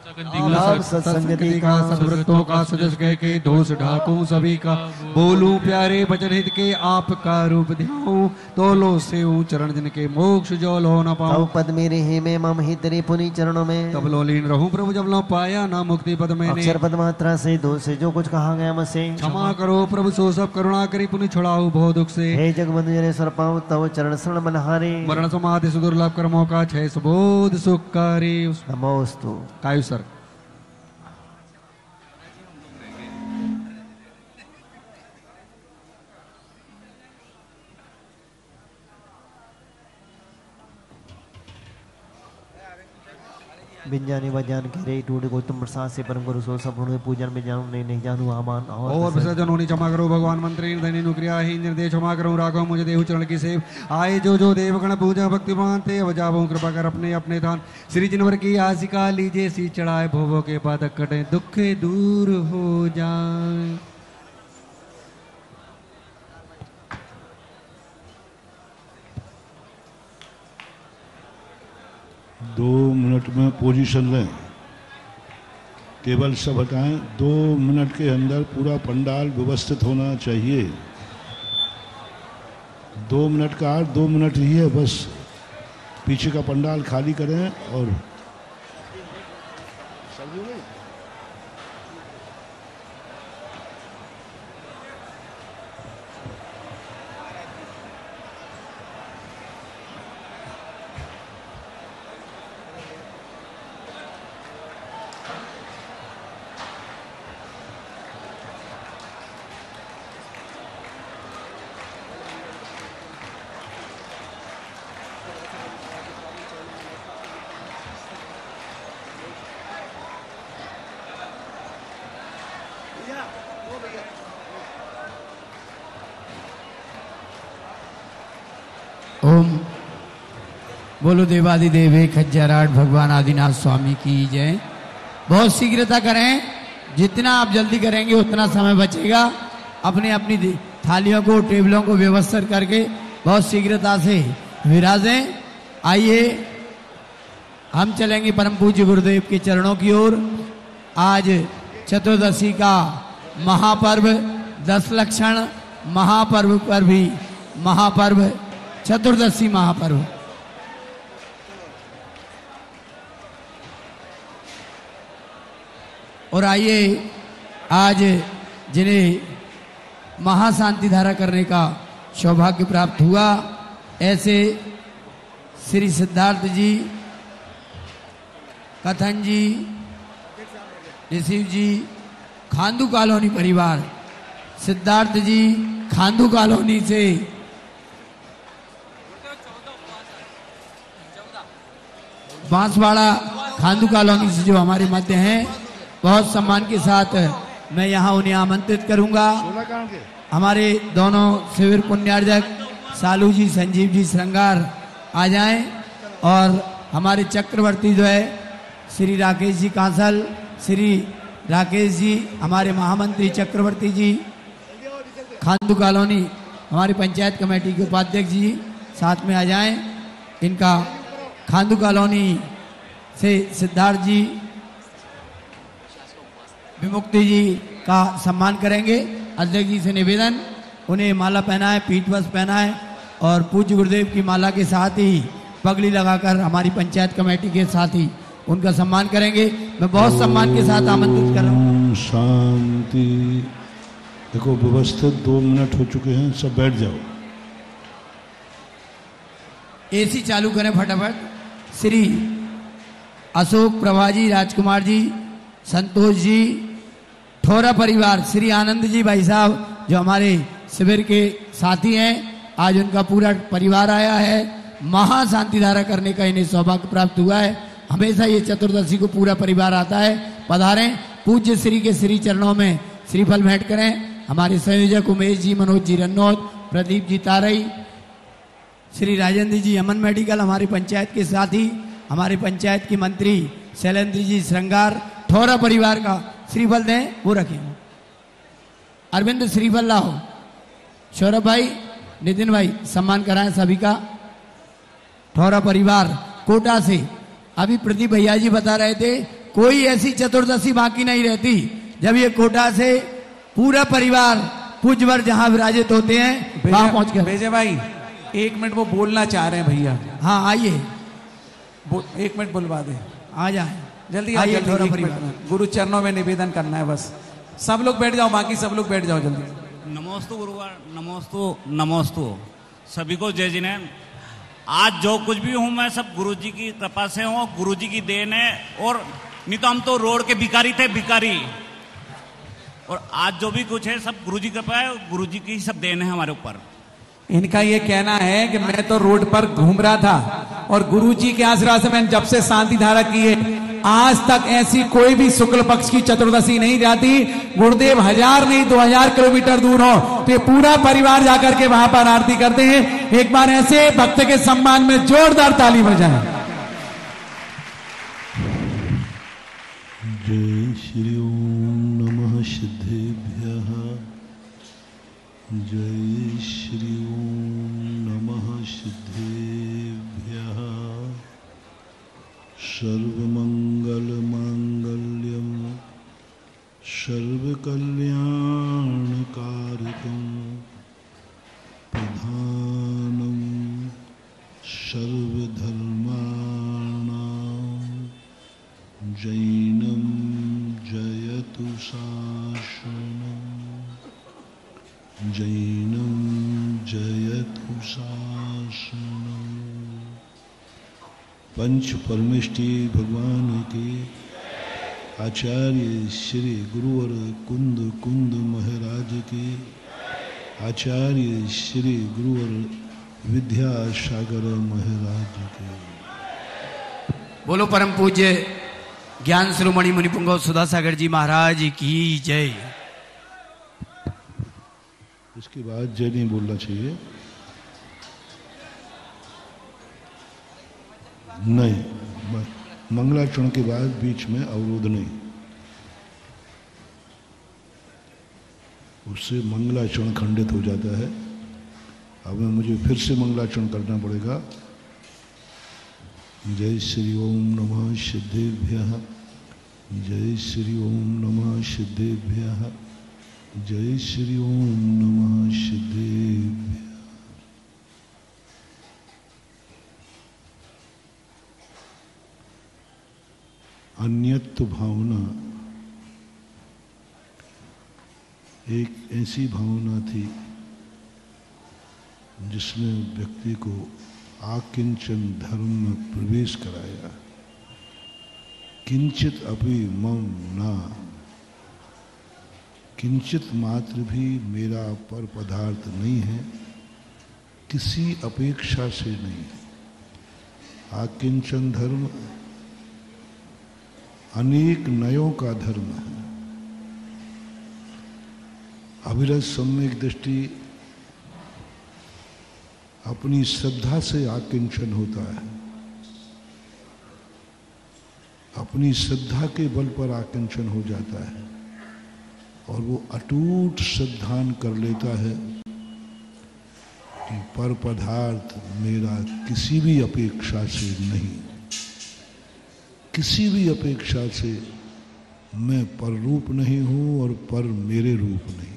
S3: सत्संगति का सद्वृत्तों का सजस कह के दोष ढाकूं सभी का। बोलूं प्यारे वचन हित के आपका रूप ध्याऊं। तो लो से चरण जिनके मोक्ष जो लो न पाऊं। तब पद मेरे हे में मम ही तेरे पुनि चरणों में।
S2: तब लो लीन रहूं प्रभु जब लो पाया ना मुक्ति पद में।
S3: अक्षर पद मात्रा से दोष से जो कुछ कहा गया मुझसे
S2: क्षमा करो प्रभु सो सब करुणा करी पुनि छुड़ाओ बहु दुख से।
S3: हे जगबंधु जने सर पाऊं तव चरण शरण मनहारे।
S2: मरण समाधि सुदुर्लभ कर्मों का क्षय सुबोध सुखकारी।
S3: नमोस्तु
S2: कायु सर।
S3: बिंजानी वजान के रे टूटे गौतम प्रसाद से परम गुरु सो सब में पूजन में जानू नहीं जानू आमान
S2: और विसर्जन होनी क्षमा करो भगवान मंत्री धनी नुक्रिया ही निर्देश क्षमा करो राघव मुझे देहु चरण की सेव। आए जो देवगण पूजा भक्तिमान थे वजाबो कृपा कर अपने अपने थान। श्री जिनवर की आशिका लीजिए सी चढ़ाए भोवो के पादक कटे दुख दूर हो जाए।
S6: 2 मिनट में पोजीशन लें, टेबल सब हटाएं। 2 मिनट के अंदर पूरा पंडाल व्यवस्थित होना चाहिए। 2 मिनट का 2 मिनट ही है बस। पीछे का पंडाल खाली करें और
S8: ओम बोलो देवादिदेव खज्जराट भगवान आदिनाथ स्वामी की जय। बहुत शीघ्रता करें, जितना आप जल्दी करेंगे उतना समय बचेगा। अपनी अपनी थालियों को टेबलों को व्यवस्थित करके बहुत शीघ्रता से विराजें। आइए हम चलेंगे परम पूज्य गुरुदेव के चरणों की ओर। आज चतुर्दशी का महापर्व 10 लक्षण महापर्व पर भी महापर्व चतुर्दशी महापर्व। और आइए आज जिन्हें महाशांति धारा करने का सौभाग्य प्राप्त हुआ, ऐसे श्री सिद्धार्थ जी, कथन जी, ऋषि जी, खांदू कॉलोनी परिवार, सिद्धार्थ जी खांदू कॉलोनी से, बांसवाड़ा खांदू कॉलोनी से जो हमारे मध्य हैं, बहुत सम्मान के साथ मैं यहाँ उन्हें आमंत्रित करूंगा।
S6: 16 कांड के
S8: हमारे दोनों शिविर पुण्यार्जक सालू जी, संजीव जी श्रृंगार आ जाएं और हमारे चक्रवर्ती जो है श्री राकेश जी कांसल, श्री राकेश जी हमारे महामंत्री चक्रवर्ती जी, खांदू कॉलोनी हमारी पंचायत कमेटी के उपाध्यक्ष जी साथ में आ जाएं। इनका खांदू कॉलोनी से सिद्धार्थ जी विमुक्ति जी का सम्मान करेंगे। अध्यक्ष जी से निवेदन, उन्हें माला पहनाए, पीठ वस्त्र पहनाए और पूज्य गुरुदेव की माला के साथ ही पगड़ी लगाकर हमारी पंचायत कमेटी के साथ ही उनका सम्मान करेंगे। मैं बहुत सम्मान के साथ आमंत्रित कर रहा हूँ।
S6: शांति। देखो व्यवस्थित 2 मिनट हो चुके हैं, सब बैठ जाओ।
S8: एसी चालू करें फटाफट। श्री अशोक प्रभा जी, राजकुमार जी, संतोष जी, ठोरा परिवार, श्री आनंद जी भाई साहब जो हमारे शिविर के साथी हैं, आज उनका पूरा परिवार आया है। महाशांति धारा करने का इन्हें सौभाग्य प्राप्त हुआ है। हमेशा ये चतुर्दशी को पूरा परिवार आता है। पधारें, पूज्य श्री के श्री चरणों में श्रीफल भेंट करें। हमारे संयोजक उमेश जी, मनोज जी रन्नौत, प्रदीप जी तारई, श्री राजेंद्र जी अमन मेडिकल, हमारी पंचायत के साथी, हमारे पंचायत की मंत्री शैलेंद्र जी श्रृंगार, ठोरा परिवार का श्रीफल दें, वो रखें। अरविंद श्रीफल लाओ। सौरभ भाई, नितिन भाई, सम्मान कराएं सभी का। ठोरा परिवार कोटा से अभी प्रदीप भैया जी बता रहे थे, कोई ऐसी चतुर्दशी बाकी नहीं रहती जब ये कोटा से पूरा परिवार पूज्यवर जहां विराजित होते हैं वहां पहुंच कर।
S5: भेजे भाई 1 मिनट वो बोलना चाह रहे हैं भैया।
S8: हाँ आइए,
S5: 1 मिनट बुलवा दे,
S8: आ जाए
S5: जल्दी
S8: आइए।
S5: जल्दी, 1 मिनट गुरु चरणों में निवेदन करना है बस। सब लोग बैठ जाओ, बाकी सब लोग बैठ जाओ जल्दी।
S9: नमोस्तु गुरुवार, नमोस्तु नमोस्तु सभी को जय जिनेन्द्र। आज जो कुछ भी हूं मैं सब गुरुजी की कृपा से हूं, गुरुजी की देन है। और नहीं तो हम तो रोड के भिखारी थे, भिखारी। और आज जो भी कुछ है सब गुरुजी की कृपा है, गुरुजी की सब देन है हमारे ऊपर।
S5: इनका ये कहना है कि मैं तो रोड पर घूम रहा था और गुरुजी के आशीर्वाद से मैंने जब से शांति धारा की है आज तक ऐसी कोई भी शुक्ल पक्ष की चतुर्दशी नहीं जाती। गुरुदेव 1000 नहीं 2000 किलोमीटर दूर हो तो ये पूरा परिवार जाकर के वहां पर आरती करते हैं। एक बार ऐसे भक्त के सम्मान में जोरदार ताली बजाएं।
S6: जय श्री ओम नमः सिद्धेभ्यः। जय श्री ओम नमः सिद्धेभ्यः। सर्वमंगल मांगल्यम सर्वकल्याणकारकं प्रधानं सर्वधर्माणां जैनं जयतु शासनं जैनं जयतु शासनं। पंच परमेष्टि भगवान के आचार्य श्री गुरुवर कुंद कुंद महाराज के आचार्य श्री गुरुवर विद्यासागर महाराज के।
S8: बोलो परम पूज्य ज्ञान शिरोमणि मुनिपुंगव सुधासागर जी महाराज की जय।
S6: इसके बाद जय नहीं बोलना चाहिए। नहीं, मंगलाचरण के बाद बीच में अवरोध नहीं, उससे मंगलाचरण खंडित हो जाता है। अब मुझे फिर से मंगलाचरण करना पड़ेगा। जय श्री ओम नमः सिद्धेभ्यः। जय श्री ओम नमः सिद्धेभ्यः। जय श्री ओम नमः सिद्धेभ्यः। अन्यत्व भावना एक ऐसी भावना थी जिसने व्यक्ति को आकिंचन धर्म में प्रवेश कराया। किंचित अपि मम ना, किंचित मात्र भी मेरा पर पदार्थ नहीं है, किसी अपेक्षा से नहीं। आकिंचन धर्म अनेक नयों का धर्म है। अविरत सम्यक दृष्टि अपनी श्रद्धा से आकिंचन होता है, अपनी श्रद्धा के बल पर आकिंचन हो जाता है और वो अटूट श्रद्धान कर लेता है कि पर पदार्थ मेरा किसी भी अपेक्षा से नहीं, किसी भी अपेक्षा से मैं पर रूप नहीं हूं और पर मेरे रूप नहीं।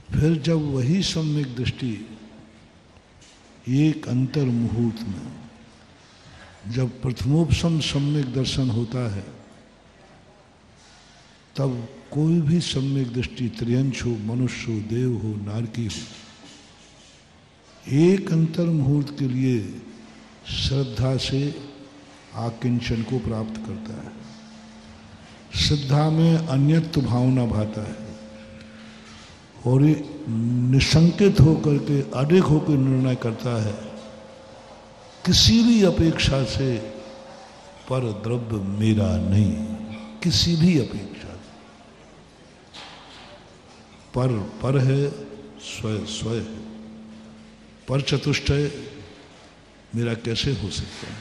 S6: फिर जब वही सम्यक दृष्टि एक अंतर मुहूर्त में, जब प्रथमोपसम सम्यक दर्शन होता है, तब कोई भी सम्यक दृष्टि त्रियंश हो, मनुष्य हो, देव हो, नारकी हो, एक अंतर मुहूर्त के लिए श्रद्धा से आकिंचन को प्राप्त करता है। श्रद्धा में अन्यत्व भावना भाता है और ये निशंकित होकर के अडिग होकर निर्णय करता है किसी भी अपेक्षा से पर द्रव्य मेरा नहीं, किसी भी अपेक्षा से। पर है, स्वय स्वय है। पर चतुष्टय मेरा कैसे हो सकता है,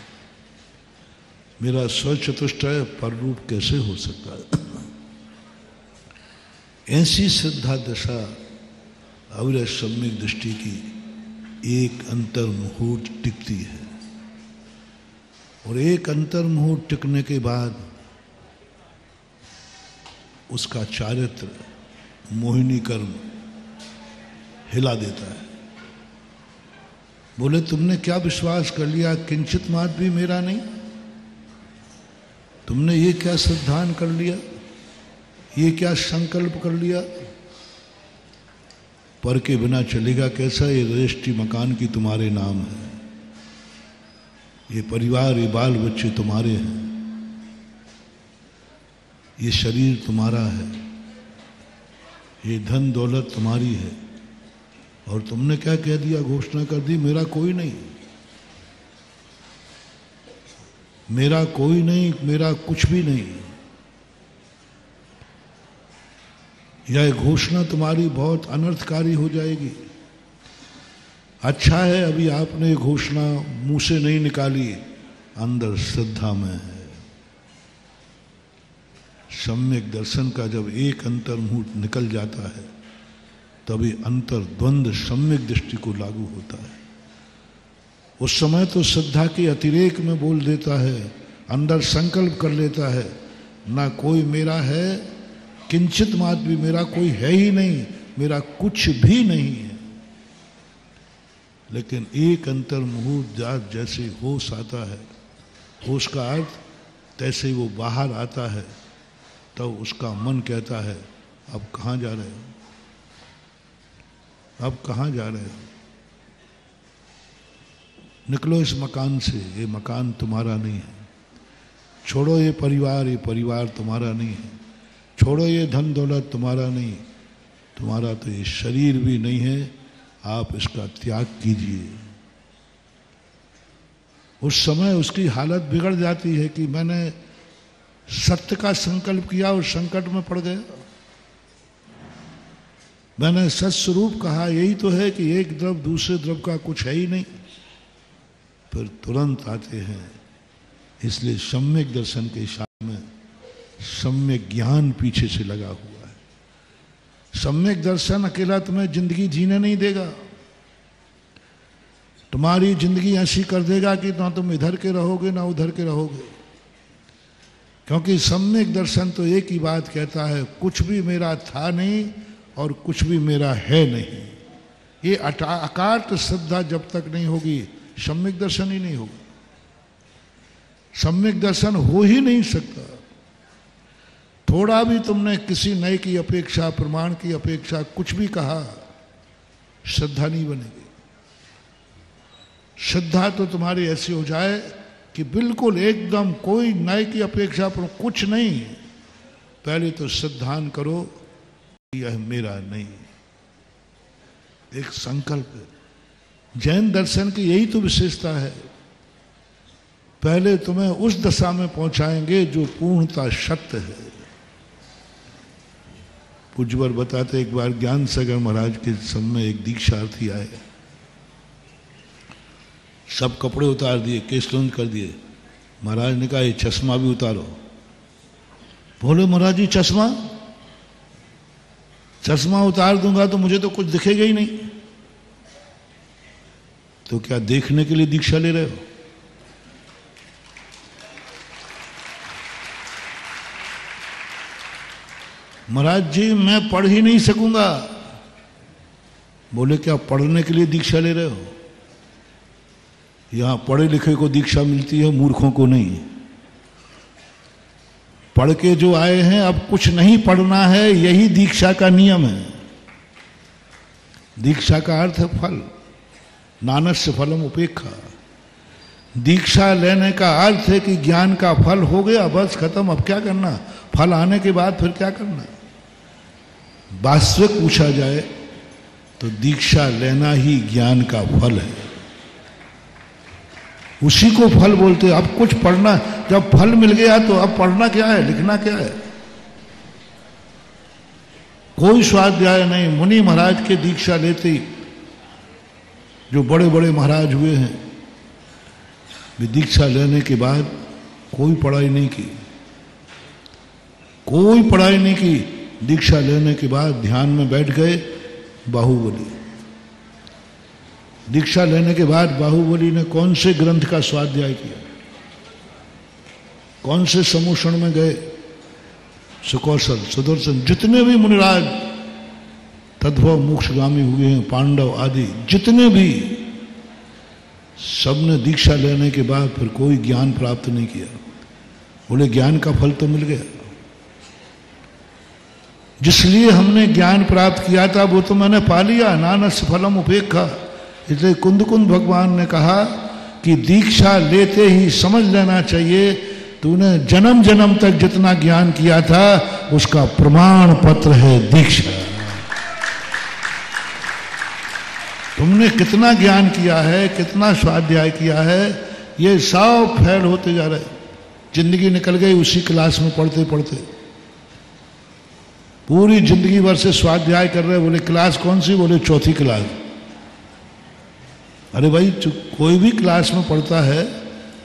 S6: मेरा स्व चतुष्टय पर रूप कैसे हो सकता है। ऐसी श्रद्धा दशा अविरत सम्यक दृष्टि की एक अंतर मुहूर्त टिकती है और एक अंतर मुहूर्त टिकने के बाद उसका चारित्र मोहिनी कर्म हिला देता है। बोले तुमने क्या विश्वास कर लिया, किंचित मात्र भी मेरा नहीं? तुमने ये क्या श्रद्धान कर लिया, ये क्या संकल्प कर लिया? पर के बिना चलेगा कैसा? ये रजिस्ट्री मकान की तुम्हारे नाम है, ये परिवार, ये बाल बच्चे तुम्हारे हैं, ये शरीर तुम्हारा है, ये धन दौलत तुम्हारी है, और तुमने क्या कह दिया, घोषणा कर दी, मेरा कोई नहीं, मेरा कोई नहीं, मेरा कुछ भी नहीं। यह घोषणा तुम्हारी बहुत अनर्थकारी हो जाएगी। अच्छा है अभी आपने ये घोषणा मुंह से नहीं निकाली, अंदर श्रद्धा में है। सम्यक दर्शन का जब एक अंतर मुहूर्त निकल जाता है, तभी अंतर द्वंद्व सम्यक दृष्टि को लागू होता है। उस समय तो श्रद्धा के अतिरेक में बोल देता है, अंदर संकल्प कर लेता है, ना कोई मेरा है, किंचित मात्र भी मेरा कोई है ही नहीं, मेरा कुछ भी नहीं है। लेकिन एक अंतर मुहूर्त जात जैसे होश आता है, होश का अर्थ तैसे वो बाहर आता है, तब तो उसका मन कहता है अब कहाँ जा रहे हो, अब कहाँ जा रहे हो, निकलो इस मकान से, ये मकान तुम्हारा नहीं है, छोड़ो ये परिवार तुम्हारा नहीं है, छोड़ो ये धन दौलत तुम्हारा नहीं, तुम्हारा तो ये शरीर भी नहीं है, आप इसका त्याग कीजिए। उस समय उसकी हालत बिगड़ जाती है कि मैंने सत्य का संकल्प किया और संकट में पड़ गया, मैंने सत स्वरूप कहा, यही तो है कि एक द्रव दूसरे द्रव का कुछ है ही नहीं, फिर तुरंत आते हैं। इसलिए सम्यक दर्शन के साथ में सम्यक ज्ञान पीछे से लगा हुआ है। सम्यक दर्शन अकेला तुम्हें जिंदगी जीने नहीं देगा, तुम्हारी जिंदगी ऐसी कर देगा कि ना तुम इधर के रहोगे ना उधर के रहोगे। क्योंकि सम्यक दर्शन तो एक ही बात कहता है, कुछ भी मेरा था नहीं और कुछ भी मेरा है नहीं। ये अकार्त श्रद्धा जब तक नहीं होगी, सम्यक दर्शन ही नहीं होगा। सम्यक दर्शन हो ही नहीं सकता। थोड़ा भी तुमने किसी नए की अपेक्षा, प्रमाण की अपेक्षा कुछ भी कहा, श्रद्धा नहीं बनेगी। श्रद्धा तो तुम्हारी ऐसी हो जाए कि बिल्कुल एकदम कोई नए की अपेक्षा पर कुछ नहीं, पहले तो श्रद्धान करो यह मेरा नहीं, एक संकल्प है। जैन दर्शन की यही तो विशेषता है, पहले तुम्हें उस दशा में पहुंचाएंगे जो पूर्णता सत्य है। पूज्यवर बताते एक बार ज्ञान सागर महाराज के समय एक दीक्षार्थी आए, सब कपड़े उतार दिए, केशलंद कर दिए। महाराज ने कहा ये चश्मा भी उतारो। बोले महाराज जी चश्मा उतार दूंगा तो मुझे तो कुछ दिखेगा ही नहीं। तो क्या देखने के लिए दीक्षा ले रहे हो? महाराज जी मैं पढ़ ही नहीं सकूंगा। बोले क्या पढ़ने के लिए दीक्षा ले रहे हो? यहां पढ़े लिखे को दीक्षा मिलती है, मूर्खों को नहीं। पढ़ के जो आए हैं अब कुछ नहीं पढ़ना है, यही दीक्षा का नियम है। दीक्षा का अर्थ है फल, नानस्य फलम उपेक्षा। दीक्षा लेने का अर्थ है कि ज्ञान का फल हो गया, बस खत्म। अब क्या करना? फल आने के बाद फिर क्या करना? वास्तविक पूछा जाए तो दीक्षा लेना ही ज्ञान का फल है, उसी को फल बोलते हैं। अब कुछ पढ़ना, जब फल मिल गया तो अब पढ़ना क्या है, लिखना क्या है? कोई स्वाध्याय नहीं। मुनि महाराज के दीक्षा लेते ही जो बड़े बड़े महाराज हुए हैं, वे दीक्षा लेने के बाद कोई पढ़ाई नहीं की, कोई पढ़ाई नहीं की। दीक्षा लेने के बाद ध्यान में बैठ गए। बाहुबली दीक्षा लेने के बाद बाहुबली ने कौन से ग्रंथ का स्वाध्याय किया, कौन से समूषण में गए? सुकौशल, सुदर्शन, जितने भी मुनिराज तद्भव मोक्षगामी हुए हैं, पांडव आदि जितने भी, सबने दीक्षा लेने के बाद फिर कोई ज्ञान प्राप्त नहीं किया। बोले ज्ञान का फल तो मिल गया, जिसलिए हमने ज्ञान प्राप्त किया था वो तो मैंने पा लिया। नानस्य फलम उपेक्षा। इसलिए कुंद भगवान ने कहा कि दीक्षा लेते ही समझ लेना चाहिए तूने जन्म जन्म तक जितना ज्ञान किया था उसका प्रमाण पत्र है दीक्षा। तुमने कितना ज्ञान किया है, कितना स्वाध्याय किया है, ये सब फेल होते जा रहे। जिंदगी निकल गई उसी क्लास में पढ़ते पढ़ते, पूरी जिंदगी भर से स्वाध्याय कर रहे। बोले क्लास कौन सी? बोले चौथी क्लास। अरे भाई कोई भी क्लास में पढ़ता है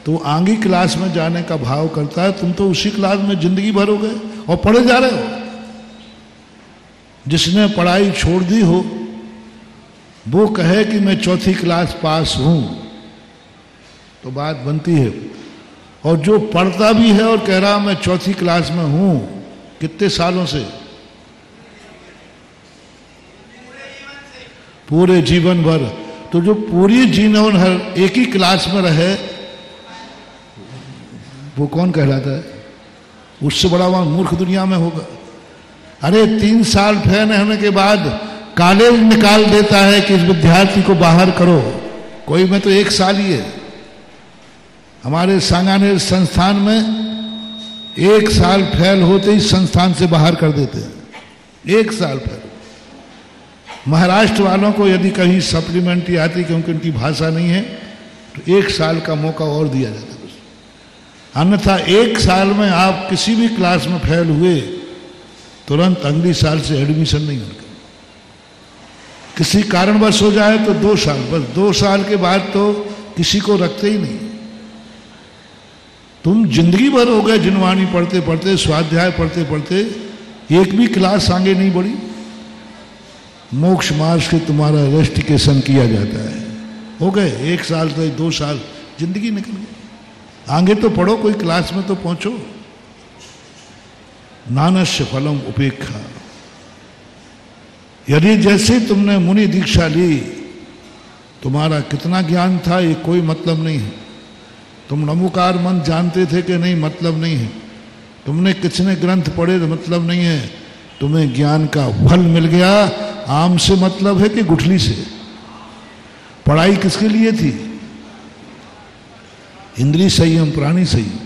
S6: तो आगे क्लास में जाने का भाव करता है। तुम तो उसी क्लास में जिंदगी भर हो गए और पढ़े जा रहे हो। जिसने पढ़ाई छोड़ दी हो वो कहे कि मैं चौथी क्लास पास हूं तो बात बनती है, और जो पढ़ता भी है और कह रहा मैं चौथी क्लास में हूं कितने सालों से, पूरे जीवन भर, तो जो पूरी जीवन भर एक ही क्लास में रहे वो कौन कहलाता है? उससे बड़ा वहां मूर्ख दुनिया में होगा। अरे 3 साल फेल होने के बाद कॉलेज निकाल देता है कि इस विद्यार्थी को बाहर करो। कोई में तो 1 साल ही है। हमारे सांगानेर संस्थान में 1 साल फेल होते ही संस्थान से बाहर कर देते हैं। 1 साल फेल। महाराष्ट्र वालों को यदि कहीं सप्लीमेंट्री आती क्योंकि उनकी भाषा नहीं है तो 1 साल का मौका और दिया जाता है। अन्यथा 1 साल में आप किसी भी क्लास में फेल हुए तुरंत अगली साल से एडमिशन नहीं होगा। किसी कारणवश हो जाए तो 2 साल, बस 2 साल के बाद तो किसी को रखते ही नहीं। तुम जिंदगी भर हो गए जिनवाणी पढ़ते पढ़ते, स्वाध्याय पढ़ते पढ़ते, एक भी क्लास आगे नहीं बढ़ी। मोक्ष मार्ग से तुम्हारा रेस्टिकेशन किया जाता है। हो गए 1 साल तो 2 साल जिंदगी निकल गई। आगे तो पढ़ो, कोई क्लास में तो पहुंचो। नानस्य फलम उपेक्षा। यदि जैसे तुमने मुनि दीक्षा ली, तुम्हारा कितना ज्ञान था ये कोई मतलब नहीं है। तुम नमोकार मंत्र जानते थे कि नहीं, मतलब नहीं है। तुमने कितने ग्रंथ पढ़े तो मतलब नहीं है। तुम्हें ज्ञान का फल मिल गया। आम से मतलब है कि गुठली से? पढ़ाई किसके लिए थी? इंद्रिय संयम, प्राणी संयम,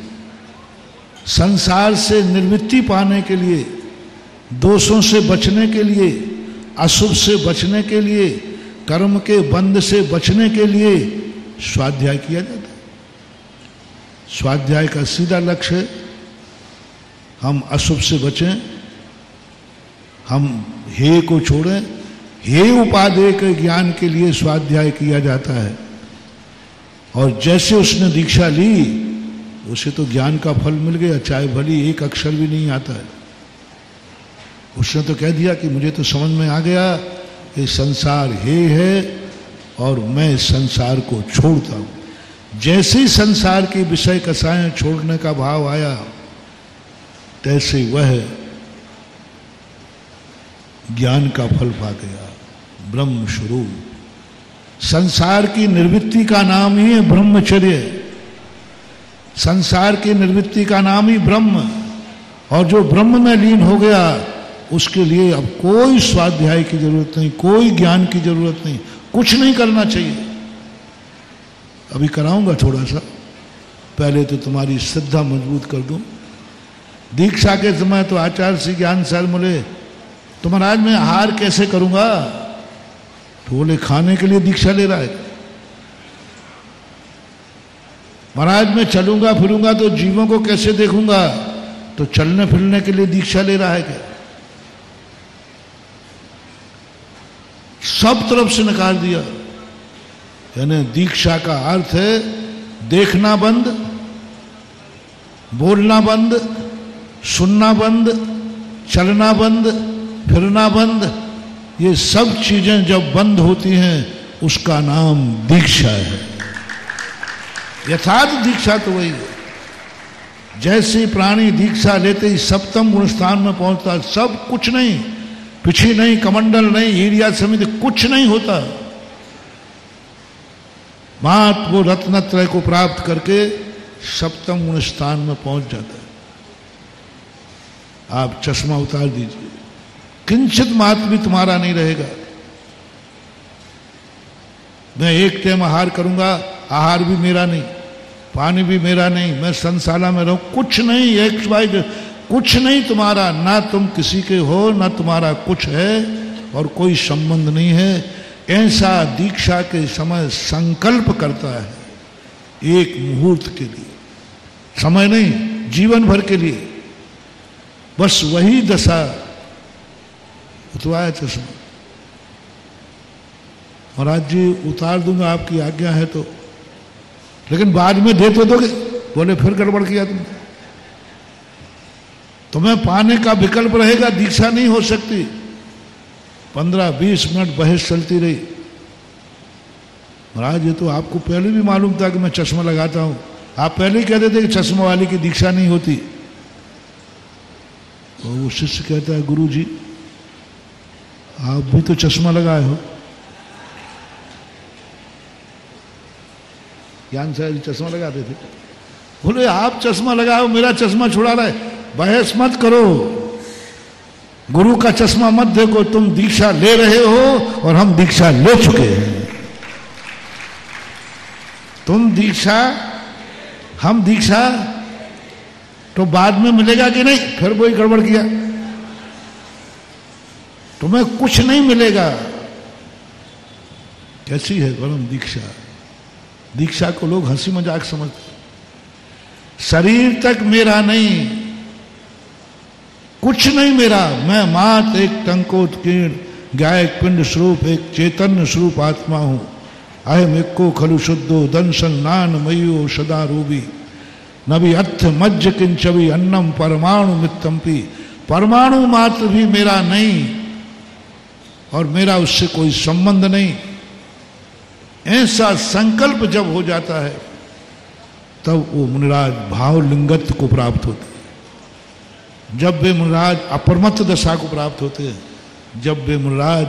S6: संसार से निर्वृत्ति पाने के लिए, दोषों से बचने के लिए, अशुभ से बचने के लिए, कर्म के बंध से बचने के लिए स्वाध्याय किया जाता है। स्वाध्याय का सीधा लक्ष्य है हम अशुभ से बचें, हम हे को छोड़ें, हे उपादेय के ज्ञान के लिए स्वाध्याय किया जाता है। और जैसे उसने दीक्षा ली उसे तो ज्ञान का फल मिल गया, चाहे भली एक अक्षर भी नहीं आता है। उसने तो कह दिया कि मुझे तो समझ में आ गया ये संसार हे है और मैं संसार को छोड़ता हूं। जैसे ही संसार की विषय कसाएं छोड़ने का भाव आया तैसे वह ज्ञान का फल पा गया, ब्रह्म स्वरूप। संसार की निर्वृत्ति का नाम ही है ब्रह्मचर्य। संसार की निर्वृत्ति का नाम ही ब्रह्म। और जो ब्रह्म में लीन हो गया उसके लिए अब कोई स्वाध्याय की जरूरत नहीं, कोई ज्ञान की जरूरत नहीं, कुछ नहीं करना चाहिए। अभी कराऊंगा थोड़ा सा, पहले तो तुम्हारी श्रद्धा मजबूत कर दूं। दीक्षा के समय तो आचार्य श्री ज्ञान सर बोले तो महाराज मैं आहार कैसे करूंगा? तो बोले खाने के लिए दीक्षा ले रहा है। महाराज मैं चलूंगा फिरूंगा तो जीवों को कैसे देखूंगा? तो चलने फिरने के लिए दीक्षा ले रहा है क्या? सब तरफ से नकार दिया। यानी दीक्षा का अर्थ है देखना बंद, बोलना बंद, सुनना बंद, चलना बंद, फिरना बंद। ये सब चीजें जब बंद होती हैं उसका नाम दीक्षा है। यथार्थ दीक्षा तो वही है। जैसे प्राणी दीक्षा लेते ही सप्तम गुण स्थान में पहुंचता, सब कुछ नहीं, पिछी नहीं, कमंडल नहीं, हीरिया समिति कुछ नहीं होता। मात्र वो रत्नत्रय को प्राप्त करके सप्तम गुण स्थान में पहुंच जाता है। आप चश्मा उतार दीजिए, किंचित मात्र भी तुम्हारा नहीं रहेगा। मैं एक टाइम आहार करूंगा, आहार भी मेरा नहीं, पानी भी मेरा नहीं, मैं संसाला में रहूं, कुछ नहीं, एक्स वाई कुछ नहीं तुम्हारा, ना तुम किसी के हो, ना तुम्हारा कुछ है और कोई संबंध नहीं है। ऐसा दीक्षा के समय संकल्प करता है एक मुहूर्त के लिए, समय नहीं, जीवन भर के लिए। बस वही दशा। उतवाया चश्मा। महाराज जी उतार दूंगा आपकी आज्ञा है तो, लेकिन बाद में दे तो दोगे? बोले फिर गड़बड़ किया तुमने। तुम्हें पाने का विकल्प रहेगा, दीक्षा नहीं हो सकती। 15-20 मिनट बहस चलती रही। महाराज ये तो आपको पहले भी मालूम था कि मैं चश्मा लगाता हूं, आप पहले ही कहते थे कि चश्मा वाले की दीक्षा नहीं होती। और वो शिष्य कहता है गुरु जी आप भी तो चश्मा लगाए हो। ज्ञान साहब चश्मा लगाते थे। बोले आप चश्मा लगाओ, मेरा चश्मा छुड़ा रहा है। बहस मत करो, गुरु का चश्मा मत देखो। तुम दीक्षा ले रहे हो और हम दीक्षा ले चुके हैं। तुम दीक्षा, हम दीक्षा, तो बाद में मिलेगा कि नहीं? फिर वही गड़बड़ किया। तुम्हें कुछ नहीं मिलेगा। कैसी है परम दीक्षा? दीक्षा को लोग हंसी मजाक समझते। शरीर तक मेरा नहीं, कुछ नहीं मेरा। मैं मात्र एक टंकोत्कीर्ण गायक पिंड स्वरूप एक चैतन्य स्वरूप आत्मा हूं। अहम एको खलु शुद्धो दंशन नान मयो सदा रूबी नबी अर्थ मज्ज किंचवी अन्नम परमाणु मित्तम्पी। परमाणु मात्र भी मेरा नहीं और मेरा उससे कोई संबंध नहीं। ऐसा संकल्प जब हो जाता है तब वो मुनिराज भावलिंगत्व को प्राप्त होते हैं। जब वे मुनिराज अपरमत्त दशा को प्राप्त होते हैं, जब वे मुनिराज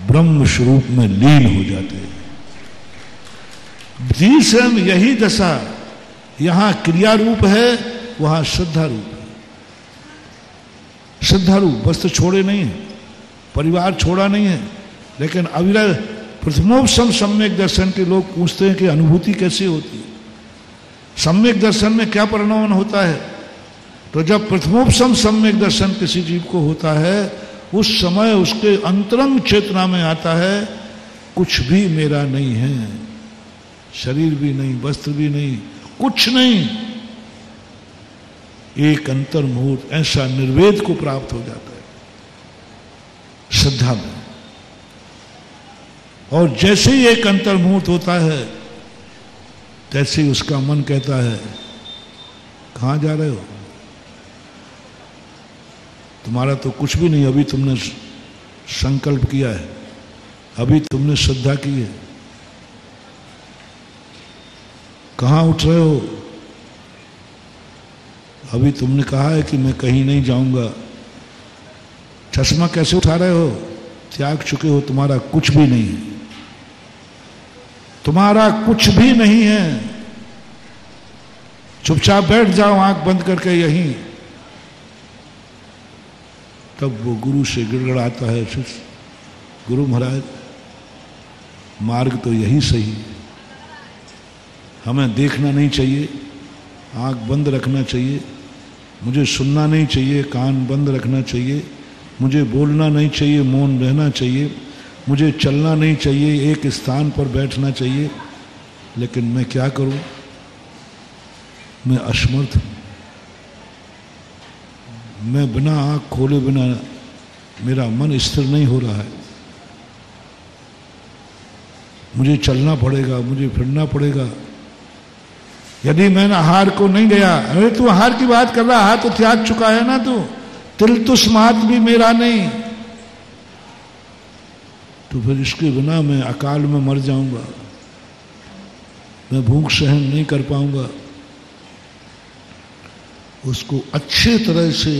S6: ब्रह्म स्वरूप में लीन हो जाते हैं। स्वयं यही दशा यहां क्रिया रूप है, वहां श्रद्धा रूप है। श्रद्धा रूप वस्त्र छोड़े नहीं है, परिवार छोड़ा नहीं है, लेकिन अविरल प्रथमोपम सम्यक दर्शन के लोग पूछते हैं कि अनुभूति कैसे होती है, सम्यक दर्शन में क्या परिणाम होता है? तो जब प्रथमोपम सम्यक दर्शन किसी जीव को होता है उस समय उसके अंतरंग चेतना में आता है कुछ भी मेरा नहीं है, शरीर भी नहीं, वस्त्र भी नहीं, कुछ नहीं। एक अंतर मुहूर्त ऐसा निर्वेद को प्राप्त हो जाता है। श्रद्धा में। और जैसे ही एक अंतर्मुहूर्त होता है तैसे ही उसका मन कहता है कहां जा रहे हो, तुम्हारा तो कुछ भी नहीं, अभी तुमने संकल्प किया है, अभी तुमने श्रद्धा की है, कहां उठ रहे हो, अभी तुमने कहा है कि मैं कहीं नहीं जाऊंगा, चश्मा कैसे उठा रहे हो, त्याग चुके हो, तुम्हारा कुछ भी नहीं है, तुम्हारा कुछ भी नहीं है, चुपचाप बैठ जाओ आंख बंद करके यहीं। तब वो गुरु से गिड़गड़ाता है, गुरु महाराज मार्ग तो यही सही है, हमें देखना नहीं चाहिए, आंख बंद रखना चाहिए, मुझे सुनना नहीं चाहिए, कान बंद रखना चाहिए, मुझे बोलना नहीं चाहिए, मौन रहना चाहिए, मुझे चलना नहीं चाहिए, एक स्थान पर बैठना चाहिए, लेकिन मैं क्या करूं, मैं असमर्थ हूं, मैं बिना आंख खोले बिना मेरा मन स्थिर नहीं हो रहा है, मुझे चलना पड़ेगा, मुझे फिरना पड़ेगा। यदि मैं आहार को नहीं गया, अरे तू आहार की बात कर रहा, आहार तो त्याग चुका है ना तू, तिल तुस मात भी मेरा नहीं, तो फिर इसके बिना मैं अकाल में मर जाऊंगा, मैं भूख सहन नहीं कर पाऊंगा। उसको अच्छे तरह से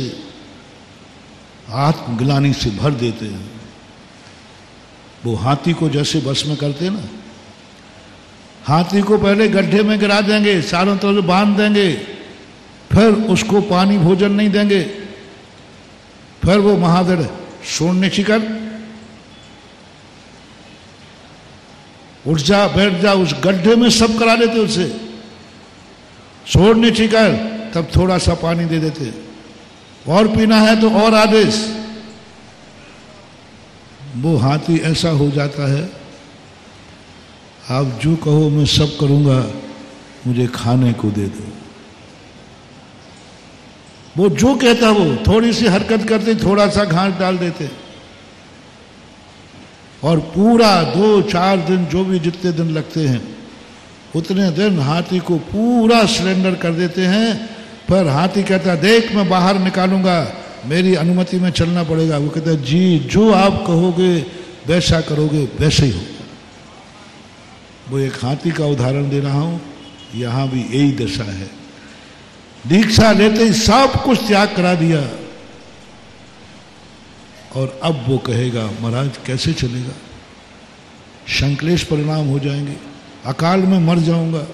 S6: आत्मग्लानि से भर देते हैं। वो हाथी को जैसे बस में करते हैं ना, हाथी को पहले गड्ढे में गिरा देंगे, चारों तरफ बांध देंगे, फिर उसको पानी भोजन नहीं देंगे, फिर वो महावीर सोने चिकर उठ जा बैठ जा, उस गड्ढे में सब करा देते उसे, छोड़ने चिकर, तब थोड़ा सा पानी दे देते, और पीना है तो और आदेश। वो हाथी ऐसा हो जाता है, आप जो कहो मैं सब करूंगा, मुझे खाने को दे दो। वो जो कहता वो थोड़ी सी हरकत करते, थोड़ा सा घास डाल देते, और पूरा 2-4 दिन जो भी जितने दिन लगते हैं उतने दिन हाथी को पूरा सरेंडर कर देते हैं। पर हाथी कहता देख मैं बाहर निकालूंगा, मेरी अनुमति में चलना पड़ेगा। वो कहता जी जो आप कहोगे वैसा करोगे वैसे ही होगा। वो एक हाथी का उदाहरण दे रहा हूं, यहां भी यही दशा है। दीक्षा लेते ही सब कुछ त्याग करा दिया, और अब वो कहेगा महाराज कैसे चलेगा, संक्लेश परिणाम हो जाएंगे, अकाल में मर जाऊंगा,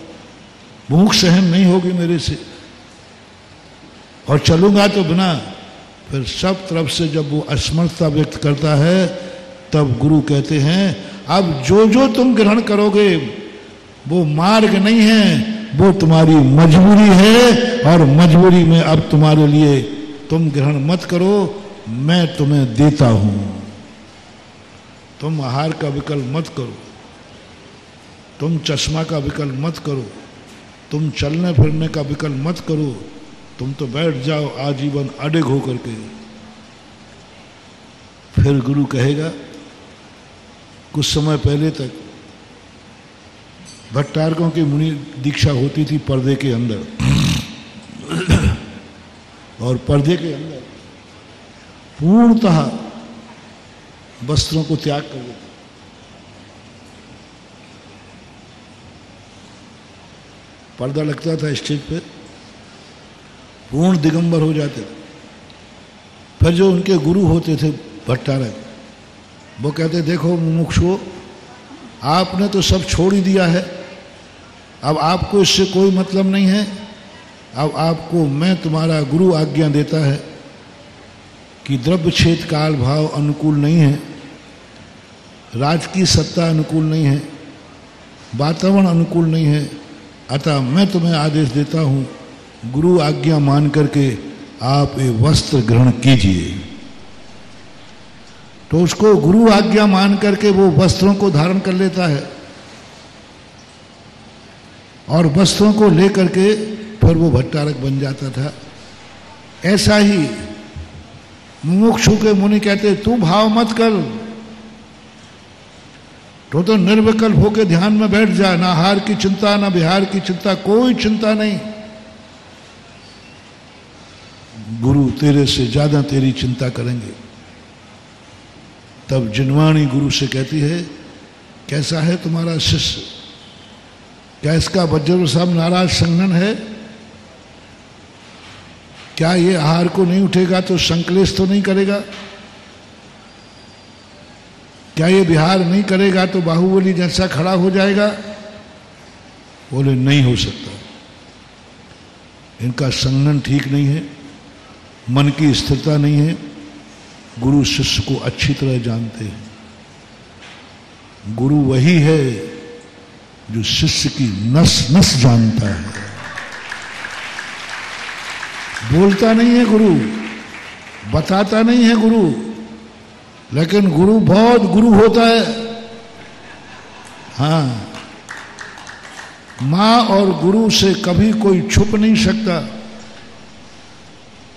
S6: भूख सहन नहीं होगी मेरे से, और चलूंगा तो बिना। फिर सब तरफ से जब वो असमर्थता व्यक्त करता है, तब गुरु कहते हैं अब जो जो तुम ग्रहण करोगे वो मार्ग नहीं है, वो तुम्हारी मजबूरी है, और मजबूरी में अब तुम्हारे लिए तुम ग्रहण मत करो, मैं तुम्हें देता हूं। तुम आहार का विकल्प मत करो, तुम चश्मा का विकल्प मत करो, तुम चलने फिरने का विकल्प मत करो, तुम तो बैठ जाओ आजीवन अडिग होकर के। फिर गुरु कहेगा कुछ समय पहले तक भट्टारकों की मुनि दीक्षा होती थी पर्दे के अंदर, और पर्दे के अंदर पूर्णतः वस्त्रों को त्याग कर देते, पर्दा लगता था स्टेज पे, पूर्ण दिगंबर हो जाते थे। फिर जो उनके गुरु होते थे भट्टारक, वो कहते देखो मुमुक्षुओं, आपने तो सब छोड़ ही दिया है, अब आपको इससे कोई मतलब नहीं है, अब आपको मैं तुम्हारा गुरु आज्ञा देता है कि द्रव्य छेद काल भाव अनुकूल नहीं है, राजकीय सत्ता अनुकूल नहीं है, वातावरण अनुकूल नहीं है, अतः मैं तुम्हें आदेश देता हूँ गुरु आज्ञा मान करके आप ये वस्त्र ग्रहण कीजिए। तो उसको गुरु आज्ञा मान करके वो वस्त्रों को धारण कर लेता है, और वस्त्रों को लेकर के फिर वो भट्टारक बन जाता था। ऐसा ही मुमुक्षु के मुनि कहते तू भाव मत कर, तो निर्विकल्प होकर ध्यान में बैठ जा, ना हार की चिंता ना बिहार की चिंता, कोई चिंता नहीं। गुरु तेरे से ज्यादा तेरी चिंता करेंगे। तब जिनवाणी गुरु से कहती है कैसा है तुम्हारा शिष्य, क्या इसका वज्र साहब नाराज संगन है, क्या ये आहार को नहीं उठेगा तो संकलेश तो नहीं करेगा, क्या ये विहार नहीं करेगा तो बाहुबली जैसा खड़ा हो जाएगा। बोले नहीं हो सकता, इनका संगन ठीक नहीं है, मन की स्थिरता नहीं है। गुरु शिष्य को अच्छी तरह जानते हैं। गुरु वही है जो शिष्य की नस नस जानता है। बोलता नहीं है गुरु, बताता नहीं है गुरु, लेकिन गुरु बहुत गुरु होता है। हाँ, मां और गुरु से कभी कोई छुप नहीं सकता।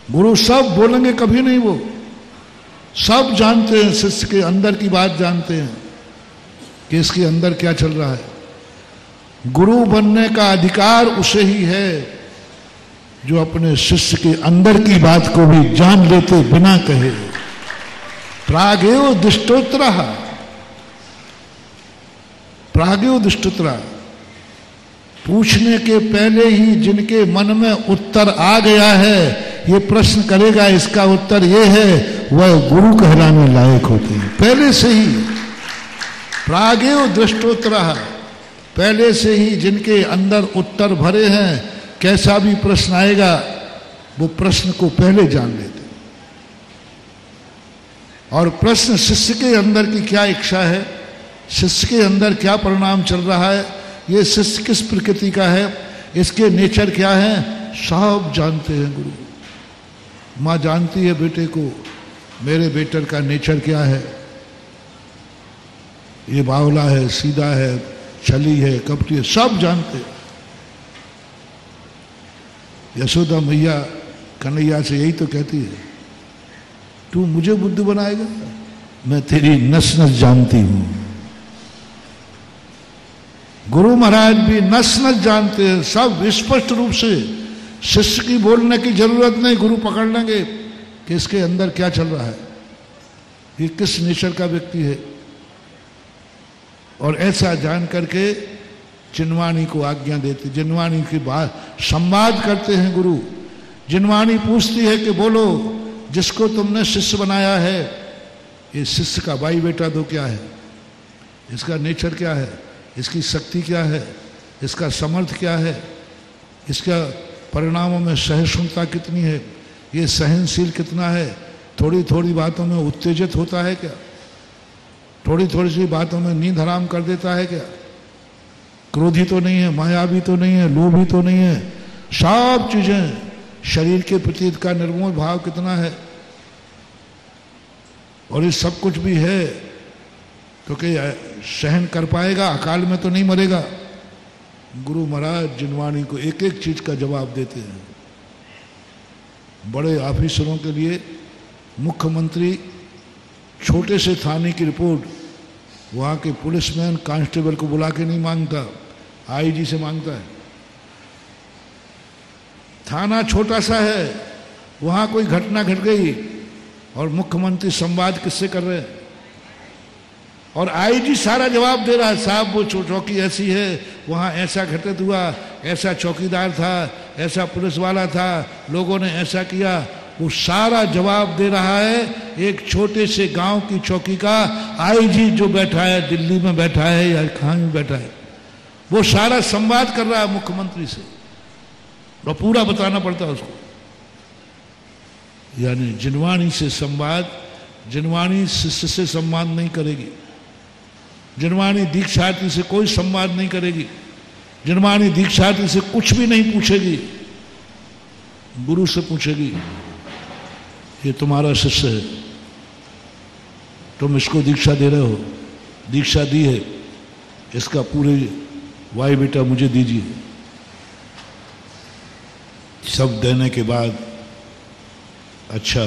S6: गुरु सब बोलेंगे कभी नहीं, वो सब जानते हैं, शिष्य के अंदर की बात जानते हैं कि इसके अंदर क्या चल रहा है। गुरु बनने का अधिकार उसे ही है जो अपने शिष्य के अंदर की बात को भी जान लेते बिना कहे। प्रागेव दुष्टोत्तरा, प्रागेव दुष्टोत्तरा, पूछने के पहले ही जिनके मन में उत्तर आ गया है, ये प्रश्न करेगा इसका उत्तर ये है, वह गुरु कहलाने लायक होते हैं पहले से ही। प्रागेव दृष्टोत्तरा, पहले से ही जिनके अंदर उत्तर भरे हैं, कैसा भी प्रश्न आएगा वो प्रश्न को पहले जान लेते। और प्रश्न शिष्य के अंदर की क्या इच्छा है, शिष्य के अंदर क्या परिणाम चल रहा है, ये शिष्य किस प्रकृति का है, इसके नेचर क्या है, सब जानते हैं गुरु। माँ जानती है बेटे को, मेरे बेटर का नेचर क्या है, ये बावला है, सीधा है, छली है, कपटी है, सब जानते। यशोदा मैया कन्हैया से यही तो कहती है, तू मुझे बुद्ध बनाएगा, मैं तेरी नस नस जानती हूं। गुरु महाराज भी नस नस जानते हैं, सब स्पष्ट रूप से। शिष्य की बोलने की जरूरत नहीं, गुरु पकड़ लेंगे कि इसके अंदर क्या चल रहा है, ये किस नेचर का व्यक्ति है। और ऐसा जान करके जिनवाणी को आज्ञा देते, जिनवाणी की बात संवाद करते हैं गुरु। जिनवाणी पूछती है कि बोलो, जिसको तुमने शिष्य बनाया है, ये शिष्य का भाई बेटा दो क्या है, इसका नेचर क्या है, इसकी शक्ति क्या है, इसका समर्थ क्या है, इसका परिणामों में सहिष्णुता कितनी है, ये सहनशील कितना है, थोड़ी थोड़ी बातों में उत्तेजित होता है क्या, थोड़ी थोड़ी सी बातों में नींद हराम कर देता है क्या, क्रोधी तो नहीं है, मायावी तो नहीं है, लोभी तो नहीं है, सब चीजें। शरीर के प्रति का निर्मोह भाव कितना है, और ये सब कुछ भी है तो क्या सहन कर पाएगा, अकाल में तो नहीं मरेगा। गुरु महाराज जिनवाणी को एक एक चीज का जवाब देते हैं। बड़े ऑफिसरों के लिए मुख्यमंत्री छोटे से थाने की रिपोर्ट वहाँ के पुलिसमैन कांस्टेबल को बुला के नहीं मांगता, आईजी से मांगता है। थाना छोटा सा है, वहाँ कोई घटना घट गई और मुख्यमंत्री संवाद किससे कर रहे हैं, और आईजी सारा जवाब दे रहा है, साहब वो चौकी ऐसी है, वहाँ ऐसा घटित हुआ, ऐसा चौकीदार था, ऐसा पुलिस वाला था, लोगों ने ऐसा किया। वो सारा जवाब दे रहा है एक छोटे से गांव की चौकी का आईजी जो बैठा है, दिल्ली में बैठा है या कहाँ में बैठा है, वो सारा संवाद कर रहा है मुख्यमंत्री से, और पूरा बताना पड़ता है उसको। यानी जिनवाणी से संवाद, जिनवाणी शिष्य से संवाद नहीं करेगी, जिनवाणी दीक्षार्थी से कोई संवाद नहीं करेगी, जिनवाणी दीक्षार्थी से कुछ भी नहीं पूछेगी, गुरु से पूछेगी, ये तुम्हारा शिष्य है, तुम इसको दीक्षा दे रहे हो, दीक्षा दी है, इसका पूरे वाई बेटा मुझे दीजिए। सब देने के बाद अच्छा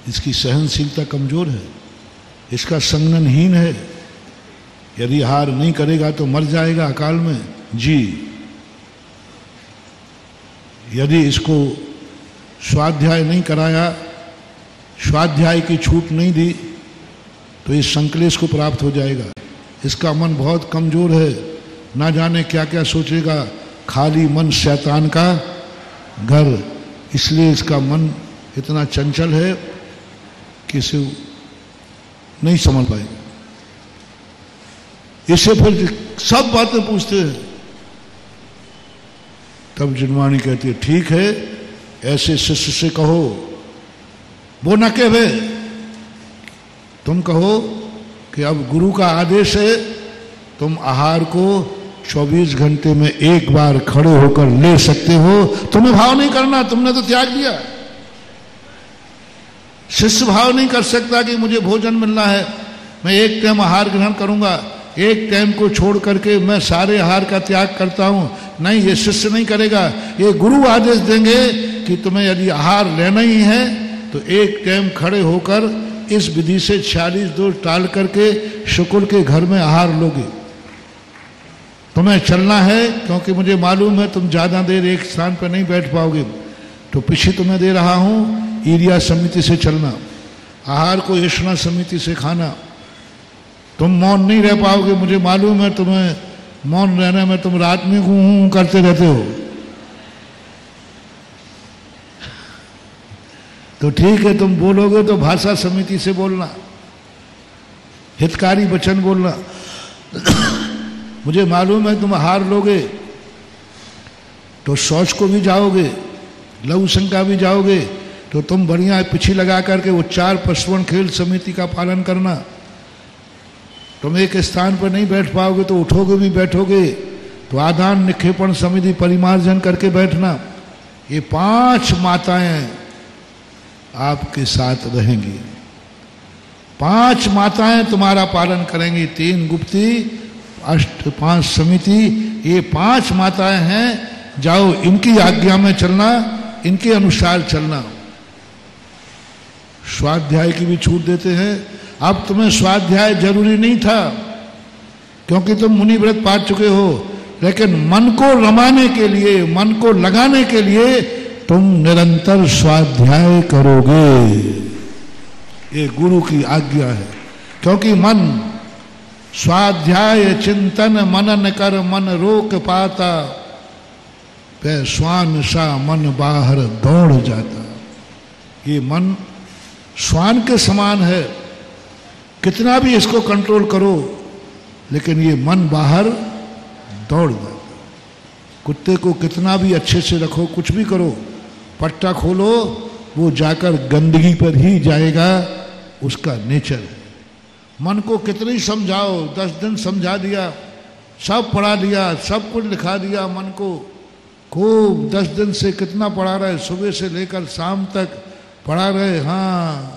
S6: इसकी सहनशीलता कमजोर है, इसका संगनहीन है। यदि आहार नहीं करेगा तो मर जाएगा अकाल में जी। यदि इसको स्वाध्याय नहीं कराया, स्वाध्याय की छूट नहीं दी, तो इस संकलेश को प्राप्त हो जाएगा। इसका मन बहुत कमजोर है, ना जाने क्या क्या सोचेगा, खाली मन शैतान का घर। इसलिए इसका मन इतना चंचल है कि इसे नहीं समझ पाएगा। इससे फिर सब बातें पूछते हैं। तब जिनवाणी कहती है ठीक है, ऐसे शिष्य से कहो, वो न कहे, तुम कहो कि अब गुरु का आदेश है, तुम आहार को 24 घंटे में एक बार खड़े होकर ले सकते हो। तुम्हें भाव नहीं करना, तुमने तो त्याग दिया। शिष्य भाव नहीं कर सकता कि मुझे भोजन मिलना है, मैं एक टाइम आहार ग्रहण करूंगा, एक टाइम को छोड़ करके मैं सारे आहार का त्याग करता हूं। नहीं, ये शिष्य नहीं करेगा। ये गुरु आदेश देंगे कि तुम्हें यदि आहार लेना ही है तो एक टाइम खड़े होकर इस विधि से 46 दोष टाल करके शुक्र के घर में आहार लोगे। तुम्हें चलना है, क्योंकि मुझे मालूम है तुम ज्यादा देर एक स्थान पर नहीं बैठ पाओगे, तो पीछे तुम्हें दे रहा हूं ईर्या समिति से चलना, आहार को ऐष्णा समिति से खाना। तुम मौन नहीं रह पाओगे, मुझे मालूम है तुम्हें मौन रहने में तुम रात में हूं करते रहते हो। तो ठीक है, तुम बोलोगे तो भाषा समिति से बोलना, हितकारी वचन बोलना। मुझे मालूम है तुम आहार लोगे तो शौच को भी जाओगे, लघु शंका भी जाओगे, तो तुम बढ़िया पिछी लगा करके उच्चार पशुवन खेल समिति का पालन करना। तुम एक स्थान पर नहीं बैठ पाओगे तो उठोगे भी बैठोगे तो आदान निक्षेपण समिति परिमार्जन करके बैठना। ये 5 माताएं आपके साथ रहेंगी, 5 माताएं तुम्हारा पालन करेंगी। 3 गुप्ती, 5 समिति, ये 5 माताएं हैं। जाओ, इनकी आज्ञा में चलना, इनके अनुसार चलना। स्वाध्याय की भी छूट देते हैं। अब तुम्हें स्वाध्याय जरूरी नहीं था, क्योंकि तुम मुनि व्रत पा चुके हो, लेकिन मन को रमाने के लिए, मन को लगाने के लिए तुम निरंतर स्वाध्याय करोगे। ये गुरु की आज्ञा है, क्योंकि मन स्वाध्याय चिंतन मनन कर मन रोक पाता, पे श्वान सा मन बाहर दौड़ जाता। ये मन श्वान के समान है, कितना भी इसको कंट्रोल करो, लेकिन ये मन बाहर दौड़ जाता। कुत्ते को कितना भी अच्छे से रखो, कुछ भी करो, पट्टा खोलो, वो जाकर गंदगी पर ही जाएगा, उसका नेचर है। मन को कितने ही समझाओ, 10 दिन समझा दिया, सब पढ़ा दिया, सब कुछ लिखा दिया मन को, खूब 10 दिन से कितना पढ़ा रहे, सुबह से लेकर शाम तक पढ़ा रहे। हाँ,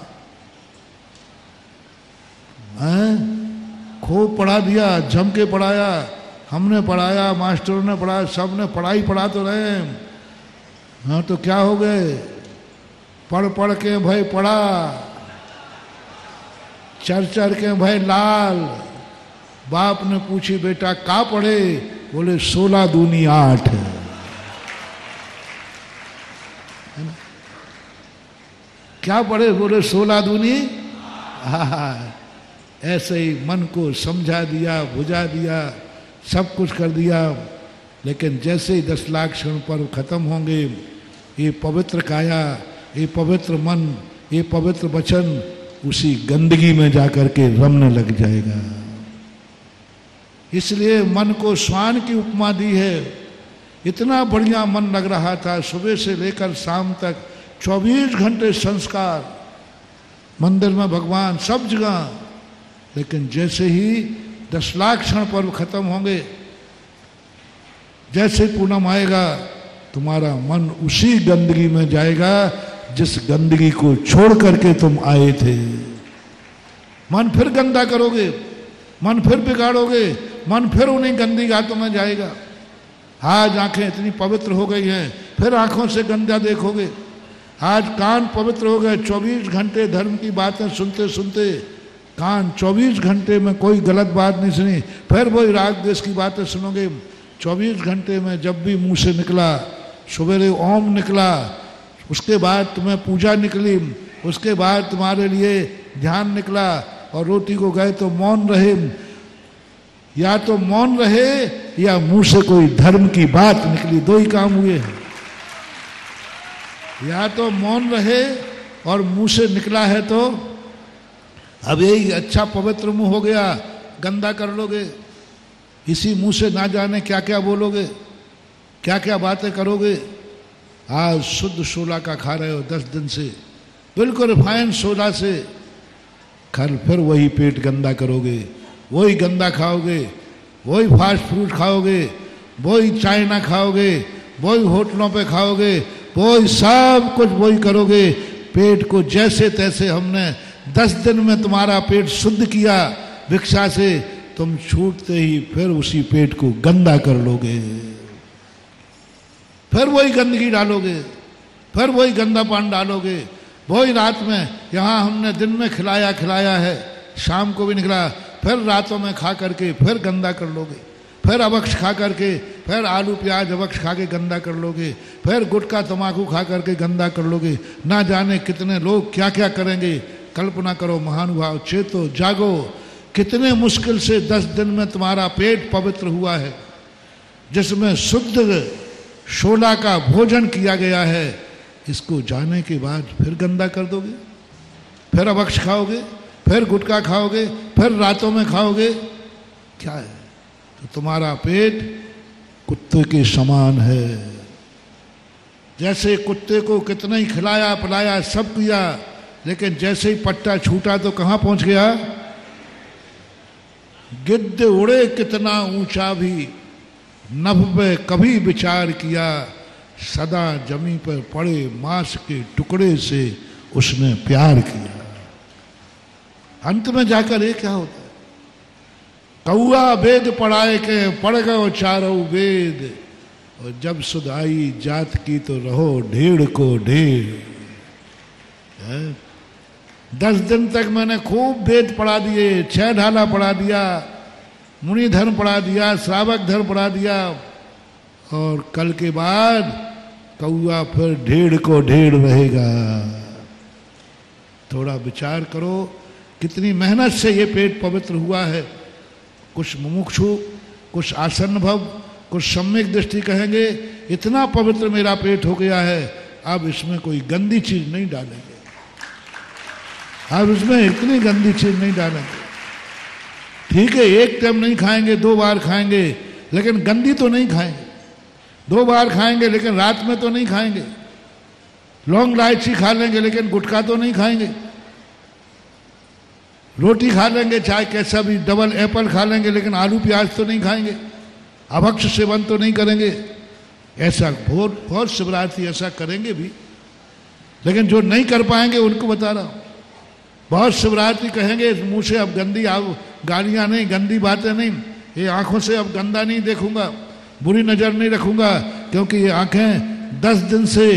S6: खूब पढ़ा दिया, जम के पढ़ाया, हमने पढ़ाया, मास्टरों ने पढ़ाया, सब ने पढ़ा तो रहे। हाँ, तो क्या हो गए, पढ़ पढ़ के भाई पढ़ा, चढ़ के भाई लाल। बाप ने पूछी, बेटा का पढ़े? बोले 16 दूनी 8। क्या पढ़े? बोले 16 दूनी। ऐसे ही मन को समझा दिया, बुझा दिया, सब कुछ कर दिया, लेकिन जैसे ही 10 लाख क्षण पर्व खत्म होंगे, ये पवित्र काया, ये पवित्र मन, ये पवित्र वचन उसी गंदगी में जाकर के रमने लग जाएगा। इसलिए मन को श्वान की उपमा दी है। इतना बढ़िया मन लग रहा था, सुबह से लेकर शाम तक 24 घंटे संस्कार, मंदिर में भगवान, सब जगह। लेकिन जैसे ही 10 लाख क्षण पर्व खत्म होंगे, जैसे पूनम आएगा, तुम्हारा मन उसी गंदगी में जाएगा जिस गंदगी को छोड़ करके तुम आए थे। मन फिर गंदा करोगे, मन फिर बिगाड़ोगे, मन फिर उन्हीं गंदी घातों में जाएगा। आज आंखें इतनी पवित्र हो गई हैं, फिर आंखों से गंदा देखोगे। आज कान पवित्र हो गए, 24 घंटे धर्म की बातें सुनते सुनते कान 24 घंटे में कोई गलत बात नहीं सुनी। फिर वही राग देश की बातें सुनोगे। 24 घंटे में जब भी मुंह से निकला, सवेरे ओम निकला, उसके बाद तुम्हें पूजा निकली, उसके बाद तुम्हारे लिए ध्यान निकला, और रोटी को गए तो मौन रहे। या तो मौन रहे या मुंह से कोई धर्म की बात निकली, दो ही काम हुए हैं। या तो मौन रहे और मुंह से निकला है तो अब यही अच्छा पवित्र मुंह हो गया, गंदा कर लोगे। इसी मुंह से ना जाने क्या क्या बोलोगे, क्या क्या बातें करोगे। आज शुद्ध सोला का खा रहे हो 10 दिन से, बिल्कुल रिफाइंड सोला से, कल फिर वही पेट गंदा करोगे, वही गंदा खाओगे, वही फास्ट फूड खाओगे, वही चाइना खाओगे, वही होटलों पे खाओगे, वही सब कुछ वही करोगे। पेट को जैसे तैसे हमने 10 दिन में तुम्हारा पेट शुद्ध किया भिक्षा से, तुम छूटते ही फिर उसी पेट को गंदा कर लोगे, फिर वही गंदगी डालोगे, फिर वही गंदा पान डालोगे। वही रात में यहाँ हमने दिन में खिलाया है, शाम को भी निकला, फिर रातों में खा करके फिर गंदा कर लोगे, फिर अवक्ष खा करके, फिर आलू प्याज अवक्ष खा के गंदा कर लोगे, फिर गुटखा तम्बाकू खा करके गंदा कर लोगे। ना जाने कितने लोग क्या क्या करेंगे। कल्पना करो महानुभाव, चेतो जागो, कितने मुश्किल से 10 दिन में तुम्हारा पेट पवित्र हुआ है, जिसमें शुद्ध शोला का भोजन किया गया है। इसको जाने के बाद फिर गंदा कर दोगे, फिर अवक्ष खाओगे, फिर गुटखा खाओगे, फिर रातों में खाओगे। क्या है? तो तुम्हारा पेट कुत्ते के समान है। जैसे कुत्ते को कितना ही खिलाया पिलाया सब किया, लेकिन जैसे ही पट्टा छूटा तो कहां पहुंच गया? गिद्ध उड़े कितना ऊंचा भी, नभ पे कभी विचार किया, सदा जमी पर पड़े मांस के टुकड़े से उसने प्यार किया। अंत में जाकर ये क्या होता है? कौआ वेद पढ़ाए के पढ़ गयो चारों वेद, और जब सुध आई जात की तो रहो ढेड़ को ढेड़। 10 दिन तक मैंने खूब वेद पढ़ा दिए, 6 ढाला पढ़ा दिया, मुनि धर्म पढ़ा दिया, श्रावक धर्म पढ़ा दिया, और कल के बाद कौआ फिर ढेड़ को ढेड़ रहेगा। थोड़ा विचार करो कितनी मेहनत से ये पेट पवित्र हुआ है। कुछ मुमुक्षु, कुछ आसन्न भव, कुछ सम्यक दृष्टि कहेंगे इतना पवित्र मेरा पेट हो गया है, अब इसमें कोई गंदी चीज नहीं डालेंगे, अब इसमें इतनी गंदी चीज नहीं डालेंगे। ठीक है, एक टाइम नहीं खाएंगे, 2 बार खाएंगे, लेकिन गंदी तो नहीं खाएंगे। 2 बार खाएंगे लेकिन रात में तो नहीं खाएंगे। लौंग इलायची खा लेंगे लेकिन गुटखा तो नहीं खाएंगे। रोटी खा लेंगे चाहे कैसा भी, डबल एप्पल खा लेंगे, लेकिन आलू प्याज तो नहीं खाएंगे। अभक्ष सेवन तो नहीं करेंगे। ऐसा बहुत शिवरात्रि ऐसा करेंगे भी, लेकिन जो नहीं कर पाएंगे उनको बता रहा हूं। बहुत शिवरात्रि कहेंगे मुंह से अब गंदी गालियां नहीं, गंदी बातें नहीं, ये आंखों से अब गंदा नहीं देखूंगा, बुरी नजर नहीं रखूंगा, क्योंकि ये आंखें 10 दिन से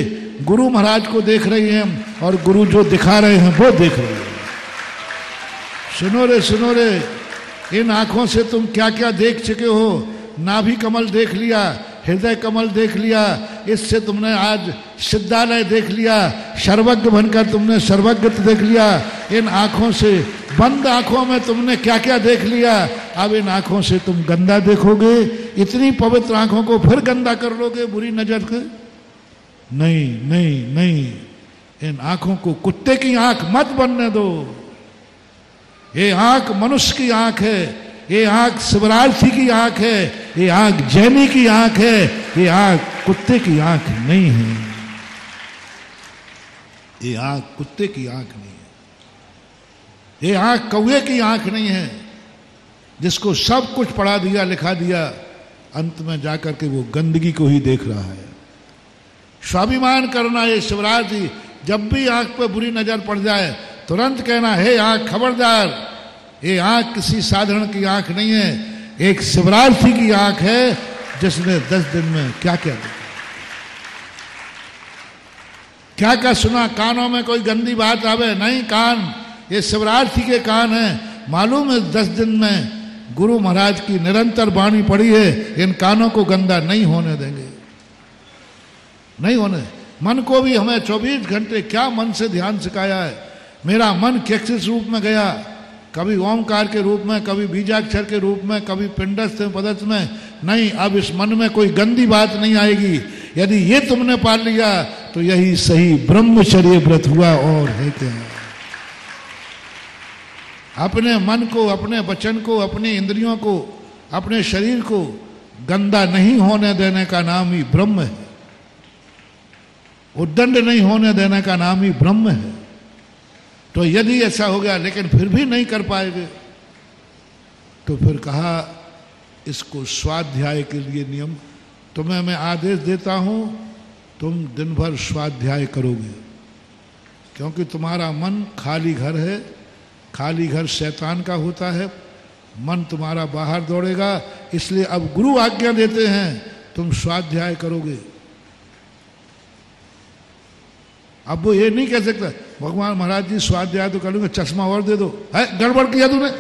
S6: गुरु महाराज को देख रही हैं, और गुरु जो दिखा रहे हैं वो देख रही हैं। सुनो रे, इन आंखों से तुम क्या क्या देख चुके हो। नाभि कमल देख लिया, हृदय कमल देख लिया, इससे तुमने आज सिद्धालय देख लिया, सर्वज्ञ बनकर तुमने सर्वज्ञ देख लिया। इन आंखों से, बंद आंखों में तुमने क्या क्या देख लिया, अब इन आंखों से तुम गंदा देखोगे। इतनी पवित्र आंखों को फिर गंदा कर लोगे बुरी नजर के? नहीं नहीं नहीं, इन आंखों को कुत्ते की आंख मत बनने दो। ये आंख मनुष्य की आंख है, ये आंख शिवरार्थी की आंख है, ये आंख जैनी की आंख है, ये आंख कुत्ते की आंख नहीं है। ये आंख कुत्ते की आंख नहीं है, ये आंख कौवे की आंख नहीं है, जिसको सब कुछ पढ़ा दिया लिखा दिया, अंत में जाकर के वो गंदगी को ही देख रहा है। स्वाभिमान करना, ये शिवरात्रि जब भी आंख पे बुरी नजर पड़ जाए तुरंत कहना, हे आंख खबरदार, ये आंख किसी साधारण की आंख नहीं है, एक शिवरार्थी की आंख है जिसने 10 दिन में क्या क्या देखा। क्या क्या सुना? कानों में कोई गंदी बात आवे नहीं, कान ये शिवरात्रि के कान है। मालूम है 10 दिन में गुरु महाराज की निरंतर वाणी पड़ी है, इन कानों को गंदा नहीं होने देंगे, नहीं होने। मन को भी हमें 24 घंटे क्या मन से ध्यान सिखाया है। मेरा मन किस रूप में गया, कभी ओमकार के रूप में, कभी बीजाक्षर के रूप में, कभी पिंडस्थ पदस्थ में। नहीं, अब इस मन में कोई गंदी बात नहीं आएगी। यदि ये तुमने पाल लिया तो यही सही ब्रह्मचर्य व्रत हुआ, और है क्या। अपने मन को, अपने वचन को, अपनी इंद्रियों को, अपने शरीर को गंदा नहीं होने देने का नाम ही ब्रह्म है। उद्दंड नहीं होने देने का नाम ही ब्रह्म है। तो यदि ऐसा हो गया लेकिन फिर भी नहीं कर पाएंगे, तो फिर कहा इसको स्वाध्याय के लिए नियम, तुम्हें मैं आदेश देता हूं, तुम दिन भर स्वाध्याय करोगे, क्योंकि तुम्हारा मन खाली घर है। खाली घर शैतान का होता है, मन तुम्हारा बाहर दौड़ेगा। इसलिए अब गुरु आज्ञा देते हैं तुम स्वाध्याय करोगे। अब वो ये नहीं कह सकता भगवान महाराज जी स्वाध्याय तो करूंगा, चश्मा और दे दो, है गड़बड़ किया तूने,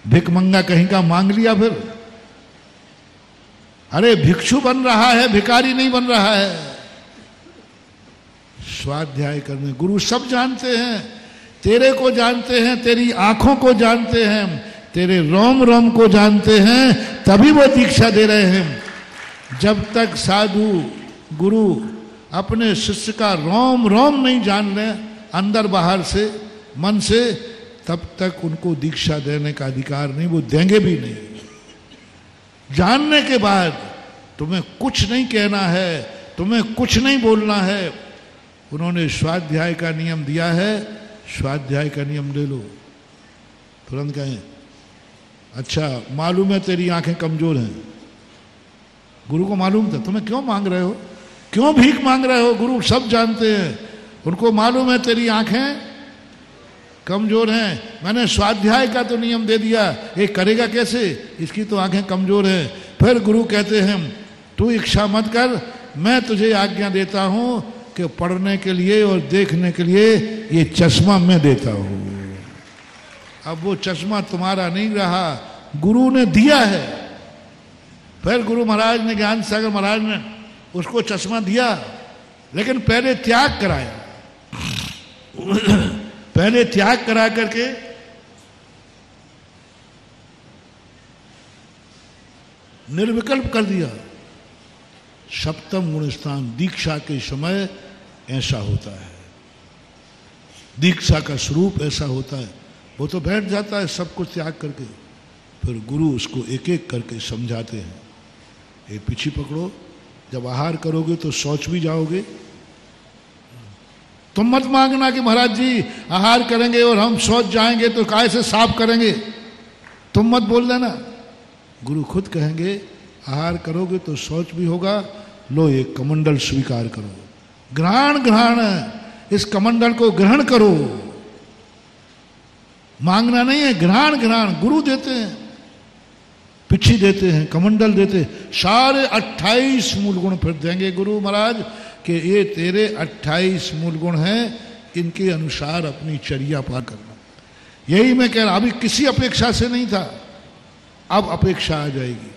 S6: भिक मंगा कहीं का मांग लिया फिर। अरे भिक्षु बन रहा है, भिखारी नहीं बन रहा है। स्वाध्याय करने गुरु सब जानते हैं, तेरे को जानते हैं, तेरी आंखों को जानते हैं, तेरे रोम रोम को जानते हैं, तभी वो दीक्षा दे रहे हैं। जब तक साधु गुरु अपने शिष्य का रोम रोम नहीं जान ले अंदर बाहर से, मन से, तब तक उनको दीक्षा देने का अधिकार नहीं, वो देंगे भी नहीं। जानने के बाद तुम्हें कुछ नहीं कहना है, तुम्हें कुछ नहीं बोलना है। उन्होंने स्वाध्याय का नियम दिया है, स्वाध्याय का नियम ले लो। तुरंत कहें अच्छा मालूम है तेरी आंखें कमजोर हैं, गुरु को मालूम था, तुम्हें क्यों मांग रहे हो, क्यों भीख मांग रहे हो? गुरु सब जानते हैं, उनको मालूम है तेरी आंखें कमजोर हैं। मैंने स्वाध्याय का तो नियम दे दिया, ये करेगा कैसे, इसकी तो आंखें कमजोर हैं। फिर गुरु कहते हैं तू इच्छा मत कर, मैं तुझे आज्ञा देता हूं कि पढ़ने के लिए और देखने के लिए ये चश्मा मैं देता हूं। अब वो चश्मा तुम्हारा नहीं रहा, गुरु ने दिया है। फिर गुरु महाराज ने, ज्ञान सागर महाराज ने उसको चश्मा दिया, लेकिन पहले त्याग कराया। पहले त्याग करा करके निर्विकल्प कर दिया। सप्तम गुण स्थान दीक्षा के समय ऐसा होता है, दीक्षा का स्वरूप ऐसा होता है। वो तो बैठ जाता है सब कुछ त्याग करके, फिर गुरु उसको एक एक करके समझाते हैं। ये पीछे पकड़ो, जब आहार करोगे तो शौच भी जाओगे। तुम मत मांगना कि महाराज जी आहार करेंगे और हम शौच जाएंगे तो काय से साफ करेंगे, तुम मत बोल देना। गुरु खुद कहेंगे आहार करोगे तो शौच भी होगा, लो ये कमंडल स्वीकार करो, ग्रहण इस कमंडल को ग्रहण करो। मांगना नहीं है, ग्रहण गुरु देते हैं, पिछी देते हैं, कमंडल देते हैं। सारे 28 मूल गुण फिर देंगे गुरु महाराज कि ये तेरे 28 मूल गुण हैं, इनके अनुसार अपनी चर्या पार करना। यही मैं कह रहा, अभी किसी अपेक्षा से नहीं था, अब अपेक्षा आ जाएगी।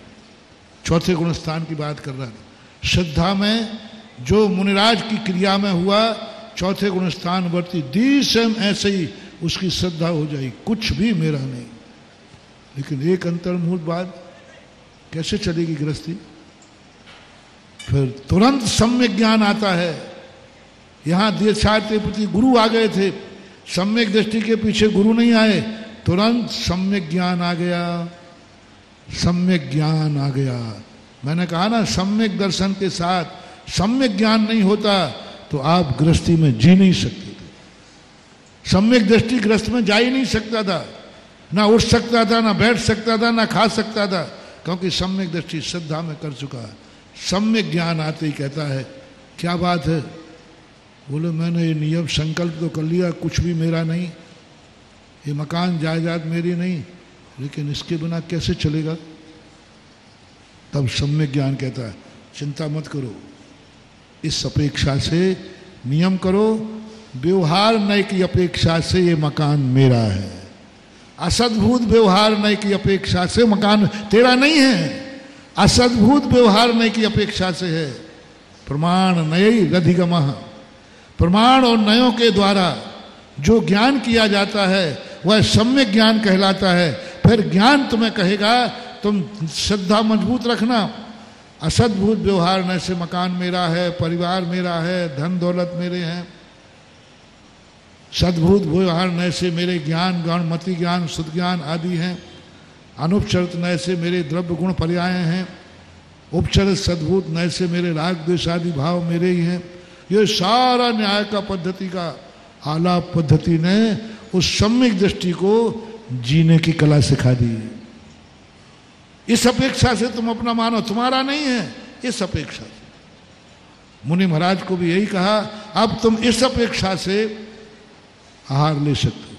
S6: चौथे गुण स्थान की बात कर रहा था। श्रद्धा में जो मुनिराज की क्रिया में हुआ, चौथे गुण स्थान वर्ती दी सेम ऐसे ही उसकी श्रद्धा हो जाएगी, कुछ भी मेरा नहीं। लेकिन एक अंतर्मुहूर्त बाद कैसे चलेगी गृहस्थी? फिर तुरंत सम्यक ज्ञान आता है। यहां दीक्षार्थ के प्रति गुरु आ गए थे, सम्यक दृष्टि के पीछे गुरु नहीं आए, तुरंत सम्यक ज्ञान आ गया, सम्यक ज्ञान आ गया। मैंने कहा ना, सम्यक दर्शन के साथ सम्यक ज्ञान नहीं होता तो आप गृहस्थी में जी नहीं सकते थे। सम्यक दृष्टि गृहस्थ में जा ही नहीं सकता था, ना उठ सकता था, ना बैठ सकता था, ना खा सकता था, क्योंकि सम्यक दृष्टि श्रद्धा में कर चुका है। सम्यक ज्ञान आते ही कहता है क्या बात है, बोले मैंने ये नियम संकल्प तो कर लिया, कुछ भी मेरा नहीं, ये मकान जायदाद मेरी नहीं, लेकिन इसके बिना कैसे चलेगा? तब सम्यक ज्ञान कहता है चिंता मत करो, इस अपेक्षा से नियम करो, व्यवहार नय की अपेक्षा से ये मकान मेरा है। असद्भुत व्यवहार नय की अपेक्षा से मकान तेरा नहीं है, असद्भुत व्यवहार नय की अपेक्षा से है। प्रमाण नय रधिगमः, प्रमाण और नयों के द्वारा जो ज्ञान किया जाता है वह सम्यक ज्ञान कहलाता है। फिर ज्ञान तुम्हें कहेगा तुम श्रद्धा मजबूत रखना। असद्भुत व्यवहार नय से मकान मेरा है, परिवार मेरा है, धन दौलत मेरे हैं। सद्भुत व्यवहार नय से मेरे ज्ञान, गणमति ज्ञान, शुद्ध ज्ञान आदि हैं। अनुपचरित नय से मेरे द्रव्य गुण पर्याय हैं। उपचरित सद्भुत नय से मेरे राग द्वेष आदि भाव मेरे ही हैं। ये सारा न्याय का पद्धति का आलाप पद्धति ने उस सम्यक दृष्टि को जीने की कला सिखा दी। इस अपेक्षा से तुम अपना मानो, तुम्हारा नहीं है, इस अपेक्षा से। मुनि महाराज को भी यही कहा, अब तुम इस अपेक्षा से आहार ले सकते हो,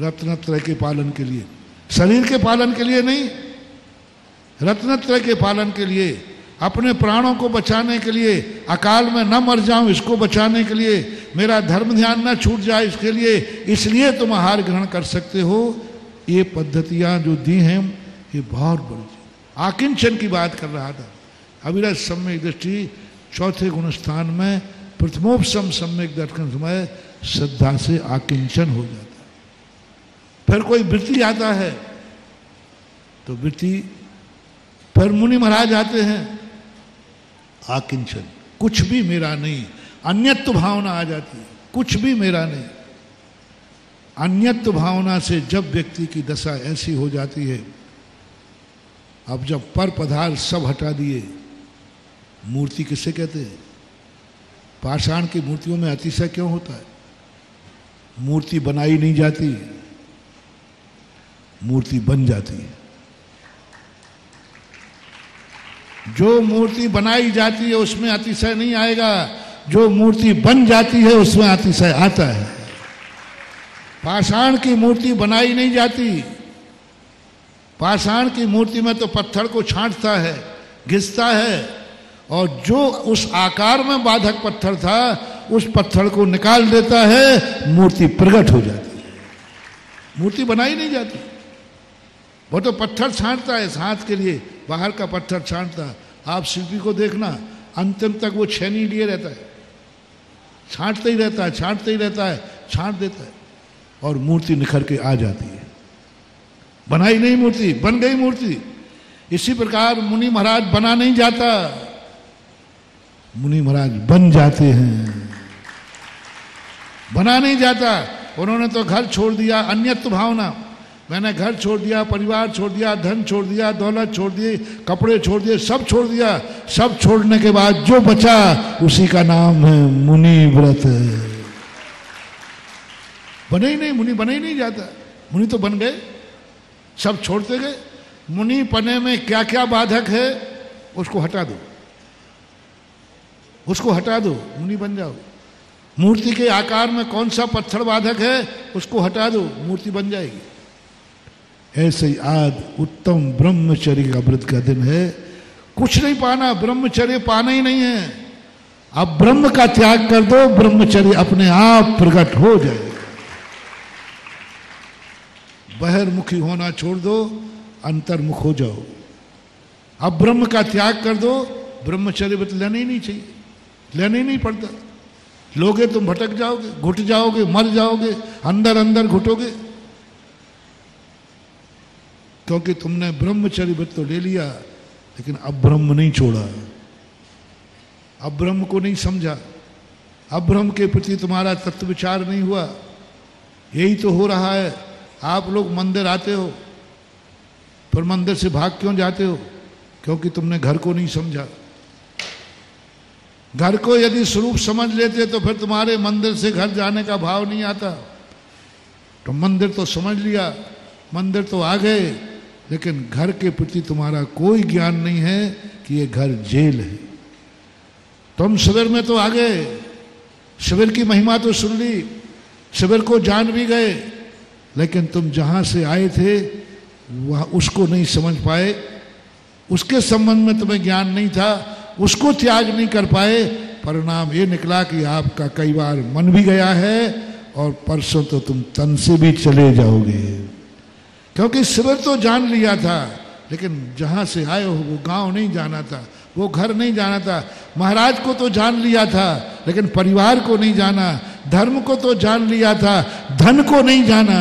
S6: रत्नत्रय के पालन के लिए, शरीर के पालन के लिए नहीं, रत्नत्रय के पालन के लिए, अपने प्राणों को बचाने के लिए, अकाल में न मर जाऊं इसको बचाने के लिए, मेरा धर्म ध्यान न छूट जाए इसके लिए, इसलिए तुम आहार ग्रहण कर सकते हो। ये पद्धतियां जो दी हैं ये बहुत बड़ी चीज। आकिंचन की बात कर रहा था। अविरत सम्यक दृष्टि चौथे गुणस्थान में प्रथमोपसम सम्यक दर्शन समय श्रद्धा से आकिंचन हो जाता है। फिर कोई वृत्ति आता है तो वृत्ति, फिर मुनि महाराज आते हैं, आकिंचन, कुछ भी मेरा नहीं, अन्यत्व भावना आ जाती है, कुछ भी मेरा नहीं। अन्यत्व भावना से जब व्यक्ति की दशा ऐसी हो जाती है, अब जब पर पदार्थ सब हटा दिए, मूर्ति किसे कहते हैं? पाषाण की मूर्तियों में अतिशय क्यों होता है? मूर्ति बनाई नहीं जाती, मूर्ति बन जाती है। जो मूर्ति बनाई जाती है उसमें अतिशय नहीं आएगा, जो मूर्ति बन जाती है उसमें अतिशय आता है। पाषाण की मूर्ति बनाई नहीं जाती, पाषाण की मूर्ति में तो पत्थर को छांटता है, घिसता है, और जो उस आकार में बाधक पत्थर था उस पत्थर को निकाल देता है, मूर्ति प्रकट हो जाती है। मूर्ति बनाई नहीं जाती, वो तो पत्थर छांटता है हाथ के लिए, बाहर का पत्थर छांटता है। आप शिल्पी को देखना, अंतिम तक वो छेनी लिए रहता है, छांटते ही रहता है, छांटते ही रहता है, छांट देता है, और मूर्ति निखर के आ जाती है। बनाई नहीं मूर्ति, बन गई मूर्ति। इसी प्रकार मुनि महाराज बना नहीं जाता, मुनि महाराज बन जाते हैं, बना नहीं जाता। उन्होंने तो घर छोड़ दिया, अन्यत्व भावना, मैंने घर छोड़ दिया, परिवार छोड़ दिया, धन छोड़ दिया, दौलत छोड़ दी, कपड़े छोड़ दिए, सब छोड़ दिया। सब छोड़ने के बाद जो बचा उसी का नाम है मुनि व्रत। बने ही नहीं, मुनि बने ही नहीं जाता। मुनि तो बन गए, सब छोड़ते गए। मुनि पने में क्या क्या बाधक है उसको हटा दो, उसको हटा दो, मुनि बन जाओ। मूर्ति के आकार में कौन सा पत्थर बाधक है उसको हटा दो, मूर्ति बन जाएगी। ऐसे ही आज उत्तम ब्रह्मचर्य का व्रत का दिन है। कुछ नहीं पाना, ब्रह्मचर्य पाना ही नहीं है। अब ब्रह्म का त्याग कर दो, ब्रह्मचर्य अपने आप प्रकट हो जाएगा। बहिर्मुखी होना छोड़ दो, अंतर्मुख हो जाओ। अब ब्रह्म का त्याग कर दो, ब्रह्मचर्य व्रत लेना ही नहीं चाहिए, लेना ही नहीं पड़ता। लोगे तुम भटक जाओगे, घुट जाओगे, मर जाओगे, अंदर अंदर घुटोगे, क्योंकि तुमने ब्रह्मचर्य व्रत तो ले लिया लेकिन अब ब्रह्म नहीं छोड़ा, अब ब्रह्म को नहीं समझा, अब ब्रह्म के प्रति तुम्हारा तत्व विचार नहीं हुआ। यही तो हो रहा है। आप लोग मंदिर आते हो, पर मंदिर से भाग क्यों जाते हो? क्योंकि तुमने घर को नहीं समझा। घर को यदि स्वरूप समझ लेते तो फिर तुम्हारे मंदिर से घर जाने का भाव नहीं आता। तो मंदिर तो समझ लिया, मंदिर तो आ गए, लेकिन घर के प्रति तुम्हारा कोई ज्ञान नहीं है कि ये घर जेल है। तुम शिविर में तो आ गए, शिविर की महिमा तो सुन ली, शिविर को जान भी गए, लेकिन तुम जहां से आए थे वह उसको नहीं समझ पाए, उसके संबंध में तुम्हें ज्ञान नहीं था, उसको त्याग नहीं कर पाए, परिणाम ये निकला कि आपका कई बार मन भी गया है और परसों तो तुम तन से भी चले जाओगे, क्योंकि शिविर तो जान लिया था, लेकिन जहां से आए हो वो गांव नहीं जाना था, वो घर नहीं जाना था। महाराज को तो जान लिया था, लेकिन परिवार को नहीं जाना। धर्म को तो जान लिया था, धन को नहीं जाना।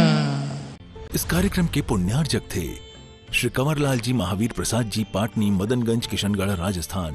S1: इस कार्यक्रम के पुण्यार्जक थे श्री कंवरलाल जी महावीर प्रसाद जी, पाटनी, मदनगंज, किशनगढ़, राजस्थान।